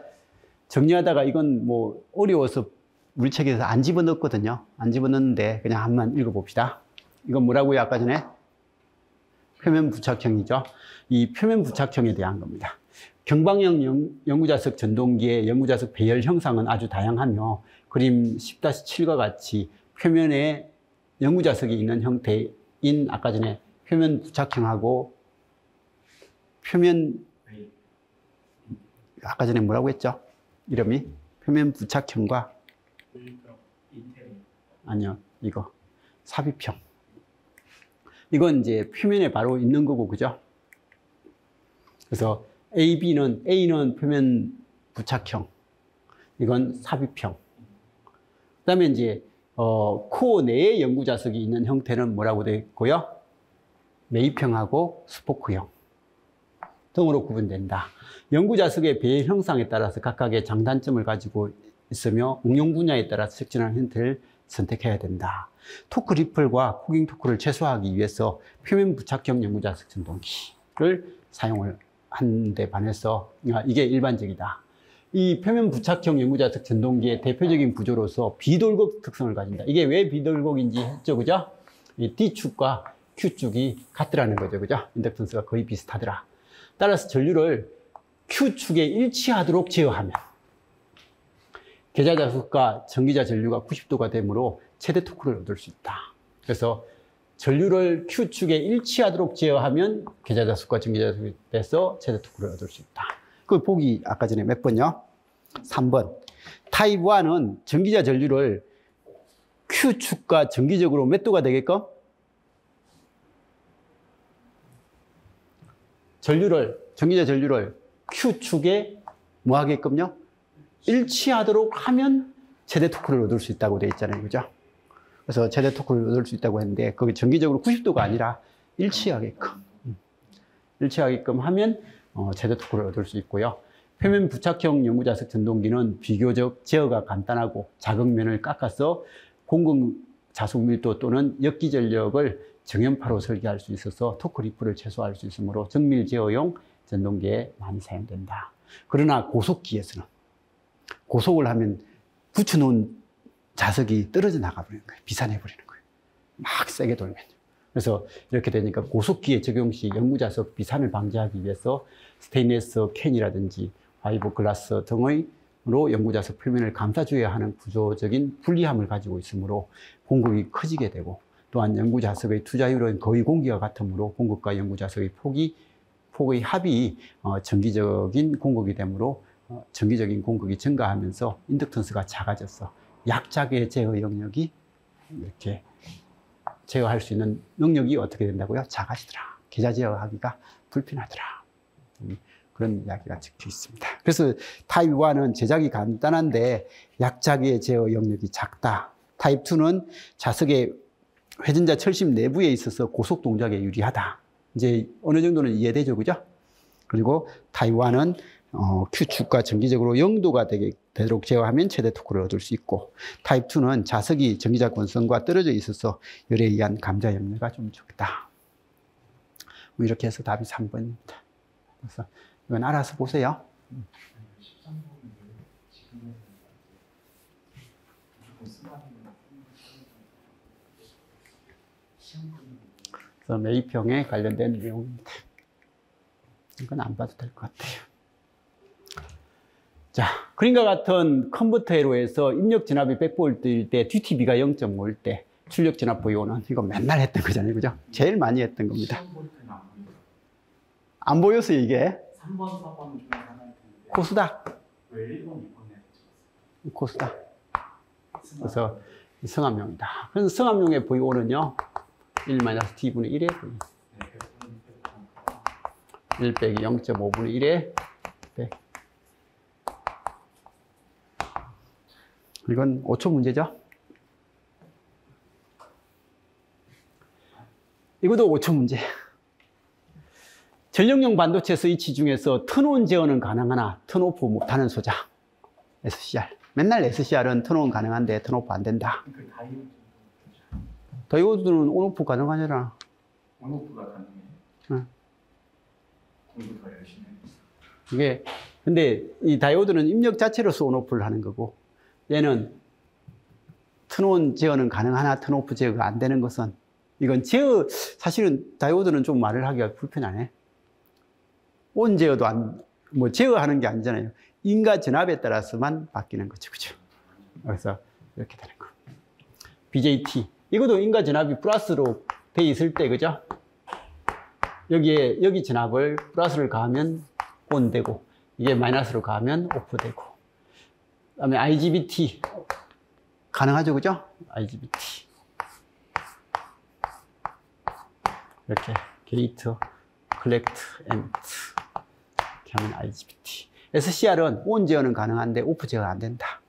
정리하다가 이건 뭐 어려워서 우리 책에서 안 집어넣었거든요. 안 집어넣었는데 그냥 한번 읽어봅시다. 이건 뭐라고요? 아까 전에 표면 부착형이죠. 이 표면 부착형에 대한 겁니다. 경방형 연구자석 전동기의 연구자석 배열 형상은 아주 다양하며 그림 10-7과 같이 표면에 연구자석이 있는 형태인 아까 전에 표면 부착형하고 아까 전에 뭐라고 했죠? 이름이 표면 부착형과 아니요, 이거 삽입형. 이건 이제 표면에 바로 있는 거고, 그죠? 그래서 A는 표면 부착형, 이건 삽입형. 그 다음에 이제 코어 내에 연구자석이 있는 형태는 뭐라고 되어 있고요? 매입형하고 스포크형 등으로 구분된다. 연구자석의 배열 형상에 따라서 각각의 장단점을 가지고 있으며 응용 분야에 따라 적절한 형태를 선택해야 된다. 토크 리플과 코깅 토크를 최소화하기 위해서 표면 부착형 연구자석 전동기를 사용을 하는데 반해서 이게 일반적이다. 이 표면 부착형 연구자석 전동기의 대표적인 구조로서 비돌곡 특성을 가진다. 이게 왜 비돌곡인지 했죠, 그죠? 이 D축과 Q축이 같더라는 거죠, 그죠? 인덕턴스가 거의 비슷하더라. 따라서 전류를 Q축에 일치하도록 제어하면 계좌자석과 전기자 전류가 90도가 되므로 최대 토크를 얻을 수 있다. 그래서 전류를 Q축에 일치하도록 제어하면 계좌자석과 전기자석에서 최대 토크를 얻을 수 있다. 그 보기 아까 전에 몇 번요? 3번. 타입 1은 전기자 전류를 Q축과 정기적으로 몇 도가 되게끔? 전기자 전류를 Q축에 뭐 하게끔요? 일치하도록 하면 최대 토크를 얻을 수 있다고 되어 있잖아요. 그죠? 그래서 최대 토크를 얻을 수 있다고 했는데, 그게 정기적으로 90도가 아니라 일치하게끔 하면 최대 토크를 얻을 수 있고요. 표면 부착형 연구자석 전동기는 비교적 제어가 간단하고 자극면을 깎아서 공극 자속 밀도 또는 역기 전력을 정연파로 설계할 수 있어서 토크 리플을 최소화할 수 있으므로 정밀 제어용 전동기에 많이 사용된다. 그러나 고속기에서는 고속을 하면 붙여놓은 자석이 떨어져 나가버리는 거예요. 비산해버리는 거예요. 막 세게 돌면. 그래서 이렇게 되니까 고속기에 적용 시 연구자석 비산을 방지하기 위해서 스테인리스 캔이라든지 파이버 글라스 등으로 연구자석 표면을 감싸줘야 하는 구조적인 불리함을 가지고 있으므로 공극이 커지게 되고, 또한 연구자석의 투자율은 거의 공기와 같으므로 공극과 연구자석의 폭의 합이 정기적인 공극이 되므로 정기적인 공극이 증가하면서 인덕턴스가 작아져서 약작의 제어 영역이 이렇게 제어할 수 있는 능력이 어떻게 된다고요? 작아지더라. 계좌 제어하기가 불편하더라. 그런 이야기가 적혀 있습니다. 그래서 타입 1은 제작이 간단한데 약자기의 제어 영역이 작다. 타입 2는 자석의 회전자 철심 내부에 있어서 고속 동작에 유리하다. 이제 어느 정도는 이해되죠, 그죠? 그리고 타입 1은 Q축과 정기적으로 0도가 되도록 제어하면 최대 토크를 얻을 수 있고, 타입 2는 자석이 전기자 권성과 떨어져 있어서 열에 의한 감자 염려가 좀 적다. 뭐 이렇게 해서 답이 3번입니다. 그래서 이건 알아서 보세요. 13번은 지금은 무조건 쓰라는 그래서 매입형에 관련된 내용입니다. 이건 안 봐도 될 것 같아요. 자, 그림과 같은 컨버터 회로에서 입력 진압이 100V일 때 DTB가 0.5일 때 출력 진압 보이오는 이거 맨날 했던 거잖아요, 그죠? 제일 많이 했던 겁니다. 안 보여서 이게 3번, 4번 중에 하나일 텐데 코스다. 왜 1번, 2번에 찍었어요? 코스다. 그래서 성함용이다. 그래서 성함용의 VO는요, 1-t분의 1의 V. 1 빼기 0.5분의 1의 100. 이건 5초 문제죠? 이것도 5초 문제. 전력용 반도체 스위치 중에서 턴온 제어는 가능하나 턴오프 못하는 소자. SCR. 맨날 SCR은 턴온 가능한데 턴오프 안 된다. 그 다이오드는 온오프 가능하잖아. 온오프가 가능해요? 응. 공부 더 열심히 해요. 이게, 근데 이 다이오드는 입력 자체로서 온오프를 하는 거고, 얘는 턴온 제어는 가능하나 턴오프 제어가 안 되는 것은, 이건 제어, 사실은 다이오드는 좀 말을 하기가 불편하네. 온 제어도 뭐 제어하는 게 아니잖아요. 인과 전압에 따라서만 바뀌는 거죠. 그죠? 그래서 이렇게 되는 거. BJT. 이것도 인과 전압이 플러스로 돼 있을 때, 그죠? 여기 전압을 플러스를 가하면 온 되고, 이게 마이너스로 가하면 오프 되고. 그 다음에 IGBT. 가능하죠, 그죠? IGBT. 이렇게 게이트, 컬렉트, 엠트. 이렇게 하면 IGBT. SCR은 온 제어는 가능한데 오프 제어가 안 된다.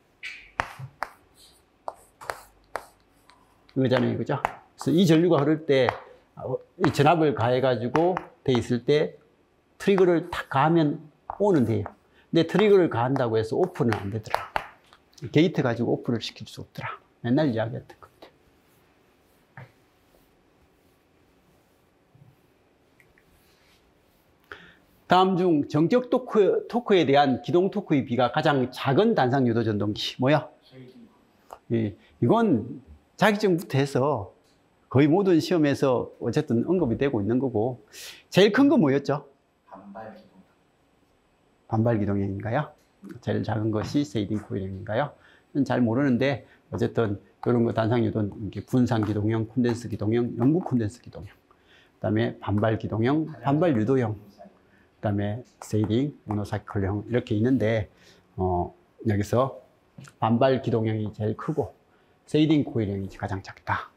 이거잖아요, 그죠? 그래서 이 전류가 흐를 때, 이 전압을 가해가지고 돼 있을 때 트리거를 탁 가하면 온은 돼요. 근데 트리거를 가한다고 해서 오프는 안 되더라. 게이트 가지고 오프를 시킬 수 없더라. 맨날 이야기했던 겁니다. 다음 중 정적 토크에 대한 기동 토크의 비가 가장 작은 단상 유도 전동기. 뭐야? 이건 자격증부터 해서 거의 모든 시험에서 어쨌든 언급이 되고 있는 거고, 제일 큰 건 뭐였죠? 반발 기동. 반발 기동형인가요? 제일 작은 것이 세이딩 코일형인가요? 잘 모르는데 어쨌든 이런 거 단상 유도, 분산 기동형, 콘덴스 기동형, 영구 콘덴스 기동형, 그다음에 반발 기동형, 반발 유도형, 그다음에 세이딩 모노사이클형 이렇게 있는데 여기서 반발 기동형이 제일 크고 세이딩 코일형이 가장 작다.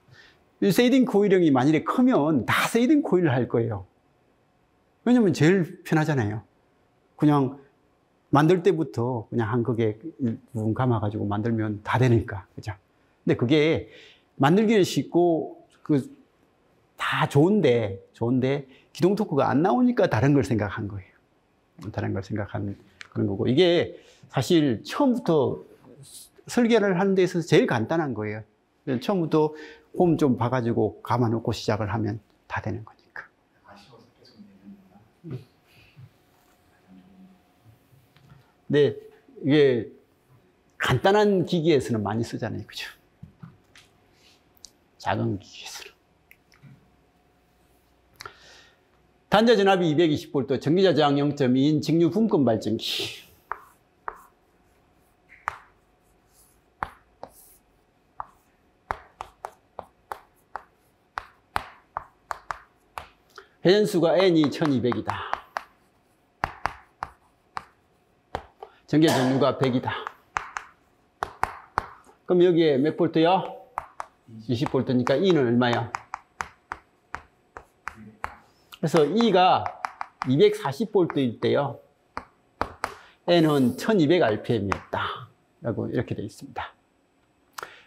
이 세이딩 코일형이 만일에 크면 다 세이딩 코일을 할 거예요. 왜냐면 제일 편하잖아요. 그냥 만들 때부터 그냥 한 극에 부분 감아가지고 만들면 다 되니까. 그죠? 근데 그게 만들기는 쉽고, 다 좋은데, 기동 토크가 안 나오니까 다른 걸 생각한 거예요. 다른 걸 생각한 그런 거고. 이게 사실 처음부터 설계를 하는 데 있어서 제일 간단한 거예요. 처음부터 홈 좀 봐가지고 감아놓고 시작을 하면 다 되는 거니까. 아쉬워서 계속 내는구나. 근데 이게 간단한 기기에서는 많이 쓰잖아요. 그죠? 작은 기기에서는. 단자 전압이 220V, 전기자 저항 0.2인 직류 분권 발전기. 회전수가 N이 1200이다. 전개 전류가 100이다. 그럼 여기에 몇 볼트요? 20V니까 E는 얼마야? 그래서 E가 240V일 때요. N은 1200rpm이었다. 라고 이렇게 되어 있습니다.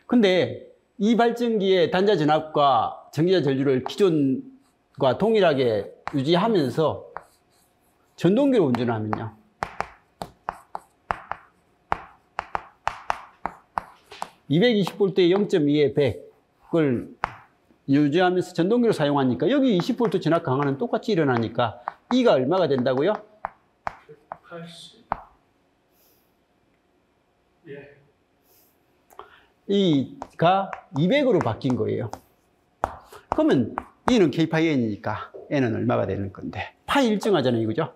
근데 이 발전기의 단자 전압과 전기자 전류를 기존과 동일하게 유지하면서 전동기로 운전하면요. (220V에) 0.2에 100을 유지하면서 전동기로 사용하니까 여기 20V 전압 강화는 똑같이 일어나니까 E가 얼마가 된다고요? 80. 예. E가 200으로 바뀐 거예요. 그러면 E는 K-파이 N이니까 N은 얼마가 되는 건데 파이 일정하잖아요, 그죠?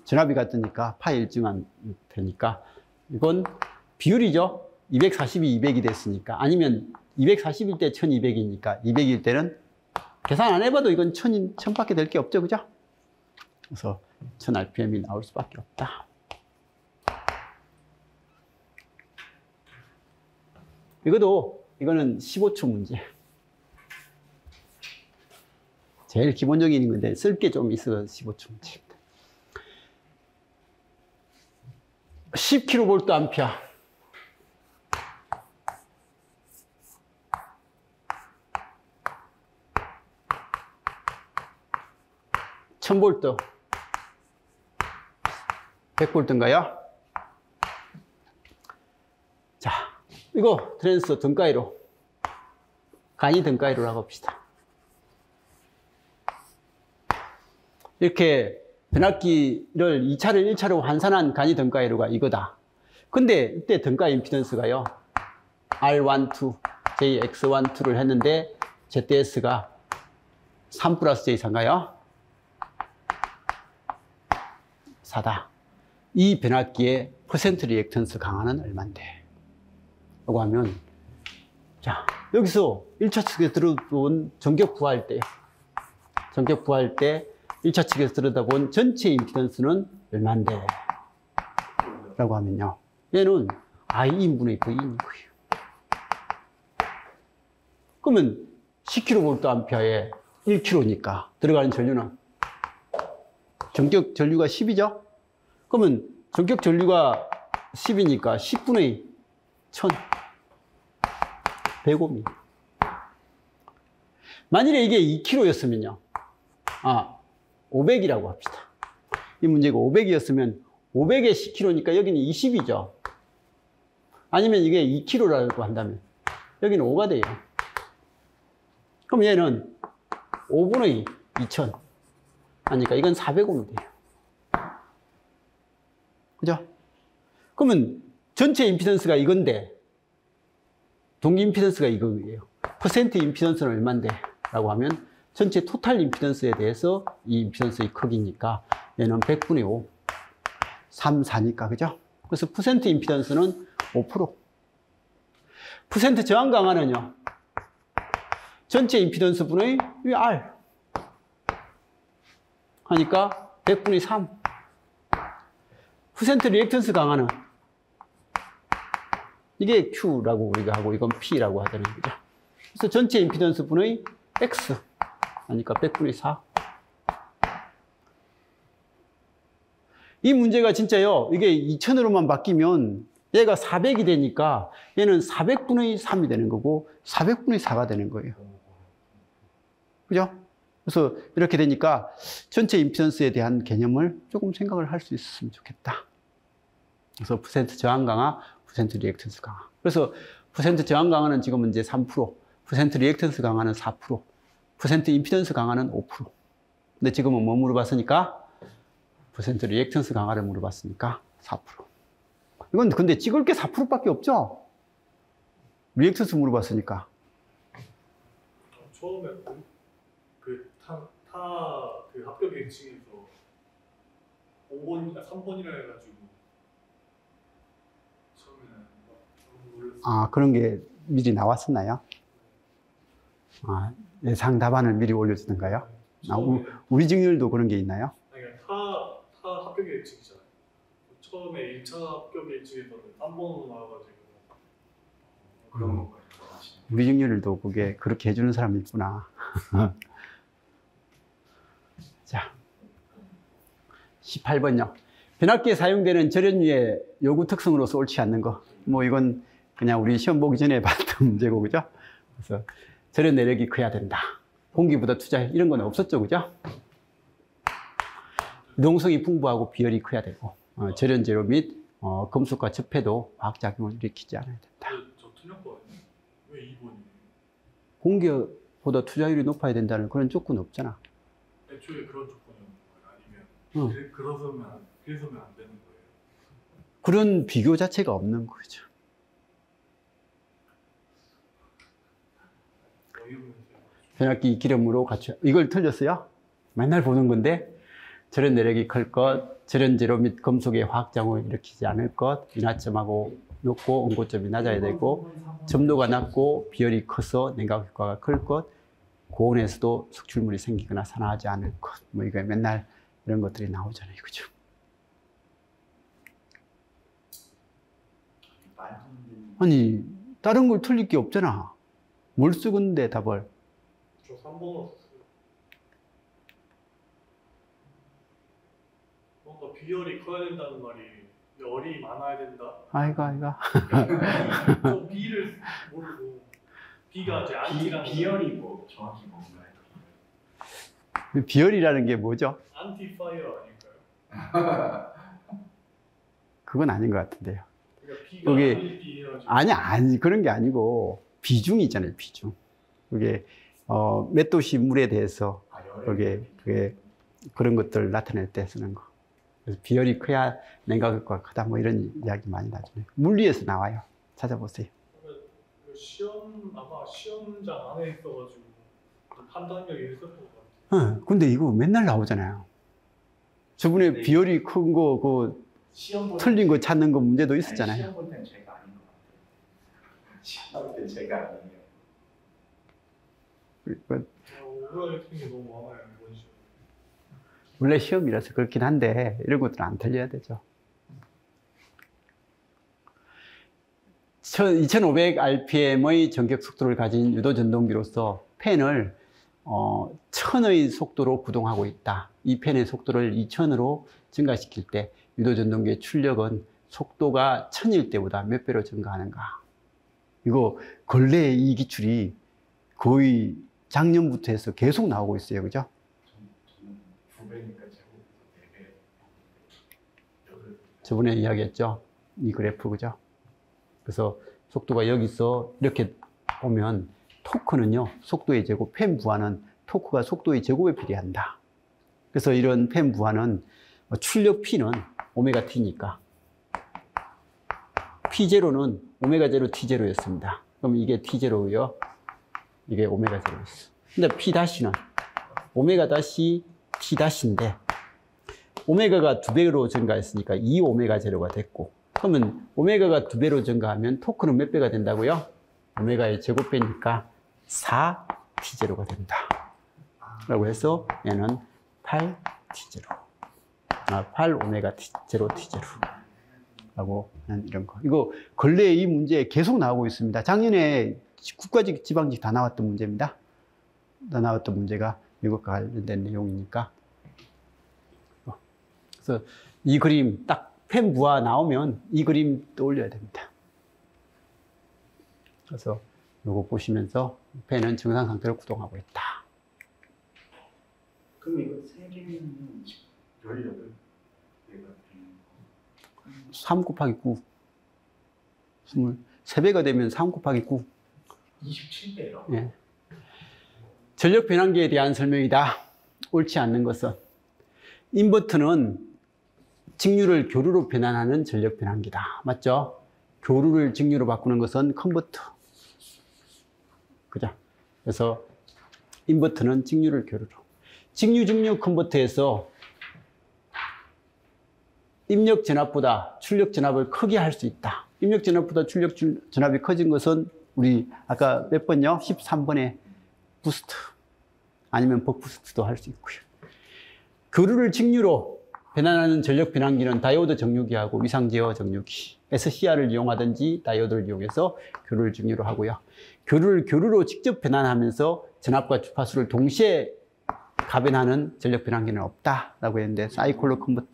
전압이 같으니까 파이 일정한 되니까 이건 비율이죠. 240이 200이 됐으니까. 아니면 240일 때 1200이니까 200일 때는 계산 안 해봐도 이건 1000밖에 될 게 없죠, 그죠? 그래서 1000rpm이 나올 수밖에 없다. 이거는 15초 문제. 제일 기본적인 건데 쓸 게 좀 있어서 15초 문제입니다. 10kVA. 1000V. 100V인가요? 자, 이거 트랜스 등가위로, 간이 등가위로라고 합시다. 이렇게 변압기를 2차를 1차로 환산한 간이 등가위로가 이거다. 근데 이때 등가 임피던스가요, R12, JX12를 했는데 ZS가 3 플러스 J4인가요? 4다. 이 변압기의 퍼센트 리액턴스 강화는 얼만데? 라고 하면, 자, 여기서 1차 측에 들어본 전격 부하할 때 1차 측에서 들여다본 전체 임피던스는 얼만데? 라고 하면요, 얘는 I2분의 V인 거예요. 그러면 10kVA에 1kg니까 들어가는 전류는 전격 전류가 10이죠? 그러면 전격 전류가 10이니까 10분의 1000, 105mm. 만일에 이게 2kg였으면요, 500이라고 합시다. 이 문제가 500이었으면 500에 10kg니까 여기는 20이죠. 아니면 이게 2kg라고 한다면 여기는 5가 돼요. 그럼 얘는 5분의 2000 하니까 이건 400오hm 돼요. 그죠? 그러면 전체 임피던스가 이건데 동기 임피던스가 이거예요. 퍼센트 임피던스는 얼만데? 라고 하면 전체 토탈 임피던스에 대해서 이 임피던스의 크기니까 얘는 100분의 5, 3, 4니까, 그죠? 그래서 퍼센트 임피던스는 5%. 퍼센트 저항 강화는요, 전체 임피던스 분의 R 하니까 100분의 3. 퍼센트 리액턴스 강화는 이게 Q라고 우리가 하고 이건 P라고 하잖아요, 그죠? 그래서 전체 임피던스 분의 X 하니까 100분의 4. 이 문제가 진짜요, 이게 2000으로만 바뀌면 얘가 400이 되니까 얘는 400분의 3이 되는 거고 400분의 4가 되는 거예요. 그죠? 그래서 이렇게 되니까 전체 임피던스에 대한 개념을 조금 생각을 할 수 있었으면 좋겠다. 그래서 퍼센트 저항 강화, 퍼센트 리액턴스 강화. 그래서 퍼센트 저항 강화는 지금은 이제 3%, 퍼센트 리액턴스 강화는 4%, 퍼센트 임피던스 강화는 5%. 근데 지금은 뭐 물어봤으니까? 퍼센트 리액턴스 강화를 물어봤으니까 4%. 이건 근데 찍을 게 4%밖에 없죠? 리액턴스 물어봤으니까. 처음에 그 합격 예측에서 5번, 3번이라 해가지고 처음에는 너무 놀랐어요. 그런 게 미리 나왔었나요? 예상 답안을 미리 올려주던가요? 우리 증률도 그런 게 있나요? 아니, 타 합격 예측이잖아요. 처음에 1차 합격 예측에서는 3번으로 나와가지고 그런 것까지 하시는 우리 직렬도 그게 그렇게 해주는 사람이 있구나. 자, 18번요. 변압기에 사용되는 절연유의 요구 특성으로서 옳지 않는 거. 뭐 이건 그냥 우리 시험 보기 전에 봤던 문제고, 그죠? 그래서 절연 내력이 커야 된다. 공기보다 투자 이런 건 없었죠, 그죠? 유동성이 풍부하고 비열이 커야 되고, 절연 제로 및 금속과 접해도 화학작용을 일으키지 않아야 된다. 저 틀렸거든요. 왜 2번이에요? 공기보다 투자율이 높아야 된다는 그런 조건 없잖아. 애초에 그런 조건이 없는 거예요? 아니면 그래서면 안 되는 거예요? 그런 비교 자체가 없는 거죠. 변압기 기름으로 갖춰. 이걸 틀렸어요? 맨날 보는 건데, 절연 내력이 클 것, 절연 제로 및 금속의 화학작용을 일으키지 않을 것, 인화점하고 높고 온고점이 낮아야 되고, 점도가 낮고 비열이 커서 냉각 효과가 클 것, 고온에서도 석출물이 생기거나 산화하지 않을 것. 뭐 이거 맨날 이런 것들이 나오잖아요, 그죠? 아니, 다른 걸 틀릴 게 없잖아. 뭘 쓰건데 답을? 저 3번 넣었어요. 뭔가 비열이 커야 된다는 말이 열이 많아야 된다. 아이가. 저 B를 모르고 B가 이제 안티라는 비열이 뭐 정확히 뭔가요? 비열이라는 게 뭐죠? 안티 파이어 아닐까요? 그건 아닌 것 같은데요. 그러니까 B가 그게 B해가지고 아니 그런 게 아니고 비중이 있잖아요, 비중. 그게 몇 도씨 물에 대해서 그게 그런 것들을 나타낼 때 쓰는 거. 그래서 비열이 커야 냉각 효과가 크다, 뭐 이런 이야기 많이 나중에 물리에서 나와요. 찾아보세요. 아마 시험장 안에 있어가지고 판단력이 있었던 것 같아요. 근데 이거 맨날 나오잖아요. 저번에 네. 비열이 큰 거, 그 틀린 거 찾는 거 문제도 있었잖아요. 시험 볼 때는 제가 아닌 것 같아요. 시험 볼 때는 제가 아니에요. 오해가 틀린 게 너무 많아요, 이번 시험. 원래 시험이라서 그렇긴 한데 이런 것들은 안 틀려야 되죠. 2500rpm의 전격 속도를 가진 유도 전동기로서 펜을 1000의 속도로 구동하고 있다. 이 펜의 속도를 2000으로 증가시킬 때 유도 전동기의 출력은 속도가 1000일 때보다 몇 배로 증가하는가. 이거 근래 이 기출이 거의 작년부터 해서 계속 나오고 있어요, 그죠? 저는 9배니까 제곱해서 4배. 저번에 이야기했죠, 이 그래프, 그죠? 그래서 속도가 여기서 이렇게 보면 토크는요, 속도의 제곱, 펜 부하는 토크가 속도의 제곱에 비례한다. 그래서 이런 펜 부하는 출력 P는 오메가 T니까 P0는 오메가 제로 T0였습니다. 그럼 이게 T0고요, 이게 오메가 제로였어. 근데 P-는 오메가 다시 T-인데 오메가가 2배로 증가했으니까 2오메가 제로가 됐고, 그러면 오메가가 2배로 증가하면 토크는 몇 배가 된다고요? 오메가의 제곱배니까 4T0가 된다. 라고 해서 얘는 8T0. 8오메가 제로 T0. 라고 하는 이런 거. 이거 근래에 이 문제 계속 나오고 있습니다. 작년에 국가직, 지방직 다 나왔던 문제입니다. 다 나왔던 문제가 이것과 관련된 내용이니까. 그래서 이 그림 딱 펜 부하 나오면 이 그림 떠올려야 됩니다. 그래서 이거 보시면서 펜은 정상 상태로 구동하고 있다. 그럼 이거 3개는 18개가 3 곱하기 9. 3배가 되면 3 곱하기 9. 27배요. 예. 전력 변환기에 대한 설명이다. 옳지 않는 것은 인버터는 직류를 교류로 변환하는 전력 변환기다. 맞죠? 교류를 직류로 바꾸는 것은 컨버터. 그죠? 그래서 인버터는 직류를 교류로. 직류 컨버터에서 입력 전압보다 출력 전압을 크게 할 수 있다. 입력 전압보다 출력 전압이 커진 것은 우리 아까 몇 번요? 13번에 부스트 아니면 벅부스트도 할 수 있고요. 교류를 직류로 변환하는 전력 변환기는 다이오드 정류기하고 위상 제어 정류기. SCR을 이용하든지 다이오드를 이용해서 교류를 증류로 하고요. 교류로 직접 변환하면서 전압과 주파수를 동시에 가변하는 전력 변환기는 없다라고 했는데, 사이클로 컨버터,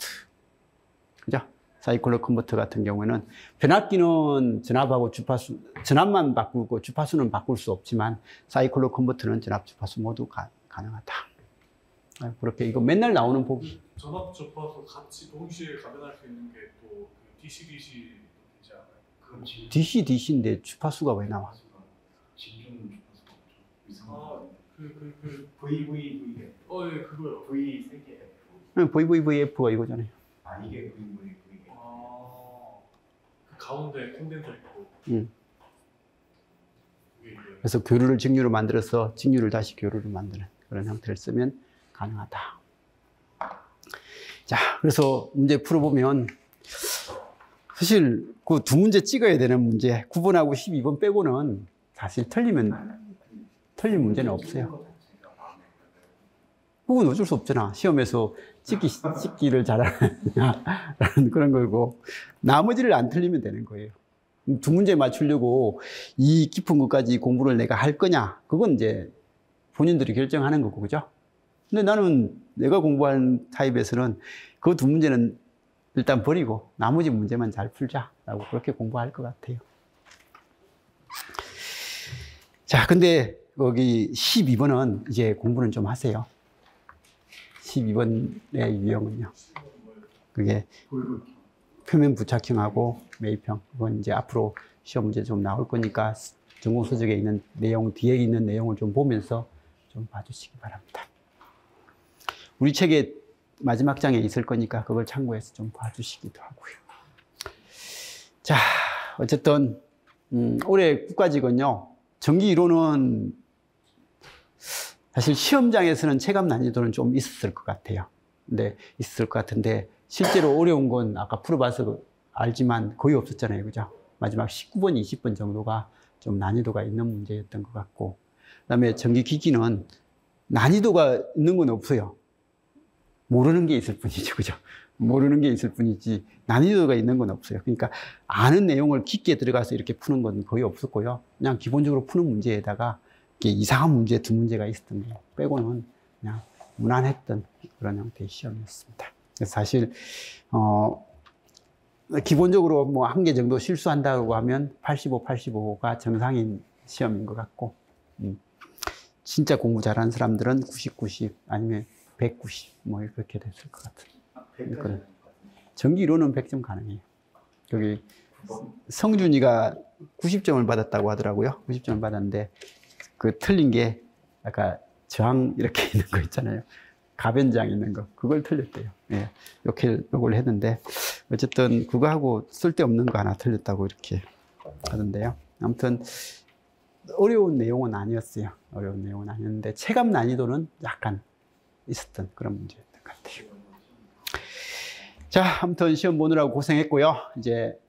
그죠? 사이클로 컨버터 같은 경우에는 변압기는 전압하고 주파수, 전압만 바꾸고 주파수는 바꿀 수 없지만 사이클로 컨버터는 전압, 주파수 모두 가능하다. 그렇게 이거 맨날 나오는 보기. 전압 주파수 같이 동시에 가변할 수 있는 게 또 DC-DC 되지 않아요? 그럼 지금 DC-DC인데 주파수가 왜 나와? 진중 주파수가 이상한 아, 거. 그 VVVF. 예, 그거요. V 3개 F. VVVF가 이거잖아요. 아, 이게 VVVF. 아, 그 가운데 콘덴서 있고. 그게 이제 그래서 교류를 직류로 만들어서 직류를 다시 교류로 만드는 그런 형태를 쓰면 가능하다. 자, 그래서 문제 풀어보면 사실 그 두 문제 찍어야 되는 문제 9번하고 12번 빼고는 사실 틀린 문제는 없어요. 그건 어쩔 수 없잖아. 시험에서 찍기를 잘하느냐라는 그런 거고, 나머지를 안 틀리면 되는 거예요. 두 문제 맞추려고 이 깊은 것까지 공부를 내가 할 거냐, 그건 이제 본인들이 결정하는 거고, 그죠? 근데 나는 내가 공부한 타입에서는 그 두 문제는 일단 버리고 나머지 문제만 잘 풀자라고 그렇게 공부할 것 같아요. 자, 근데 여기 12번은 이제 공부는 좀 하세요. 12번의 유형은요. 그게 표면 부착형하고 매입형. 그건 이제 앞으로 시험 문제 좀 나올 거니까 전공 서적에 있는 내용, 뒤에 있는 내용을 좀 보면서 좀 봐주시기 바랍니다. 우리 책에 마지막 장에 있을 거니까 그걸 참고해서 좀 봐주시기도 하고요. 자, 어쨌든 올해 국가직은요, 전기 이론은 사실 시험장에서는 체감 난이도는 좀 있었을 것 같아요. 근데 있었을 것 같은데 실제로 어려운 건 아까 풀어봐서 알지만 거의 없었잖아요, 그죠? 마지막 19번, 20번 정도가 좀 난이도가 있는 문제였던 것 같고, 그다음에 전기기기는 난이도가 있는 건 없어요. 모르는 게 있을 뿐이죠, 그죠? 모르는 게 있을 뿐이지 난이도가 있는 건 없어요. 그러니까 아는 내용을 깊게 들어가서 이렇게 푸는 건 거의 없었고요. 그냥 기본적으로 푸는 문제에다가 이상한 문제 두 문제가 있었던 거 빼고는 그냥 무난했던 그런 형태의 시험이었습니다. 그래서 사실 기본적으로 뭐 한 개 정도 실수한다고 하면 85, 85가 정상인 시험인 것 같고, 진짜 공부 잘하는 사람들은 90, 90 아니면 190 뭐 그렇게 됐을 것 같은. 전기 이론은 100점 가능해요. 여기 성준이가 90점을 받았다고 하더라고요. 90점을 받았는데 그 틀린 게 아까 저항 이렇게 있는 거 있잖아요. 가변장 있는 거, 그걸 틀렸대요. 예, 요걸 했는데 어쨌든 그거하고 쓸데없는 거 하나 틀렸다고 이렇게 하던데요. 아무튼 어려운 내용은 아니었어요. 어려운 내용은 아니었는데 체감 난이도는 약간 있었던 그런 문제였던 것 같아요. 자, 아무튼 시험 보느라고 고생했고요. 이제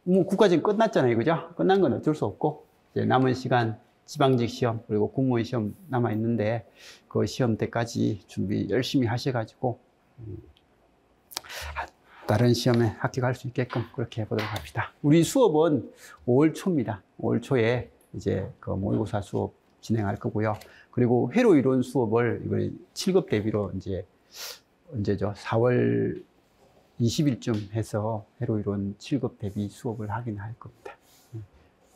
뭐 국가직 끝났잖아요, 그죠? 끝난 건 어쩔 수 없고 이제 남은 시간 지방직 시험 그리고 공무원 시험 남아 있는데 그 시험 때까지 준비 열심히 하셔가지고 다른 시험에 합격할 수 있게끔 그렇게 해보도록 합시다. 우리 수업은 5월 초입니다. 5월 초에 이제 그 모의고사 수업 진행할 거고요. 그리고 회로 이론 수업을 이걸 7급 대비로 이제 언제죠? 4월 20일쯤 해서 회로 이론 7급 대비 수업을 하긴 할 겁니다.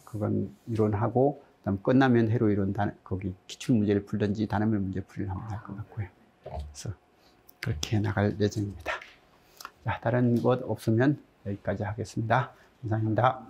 그건 이론하고 그다음 끝나면 회로 이론 거기 기출 문제를 풀든지 단어별 문제 풀이를 한번 할 것 같고요. 그래서 그렇게 나갈 예정입니다. 자, 다른 것 없으면 여기까지 하겠습니다. 감사합니다.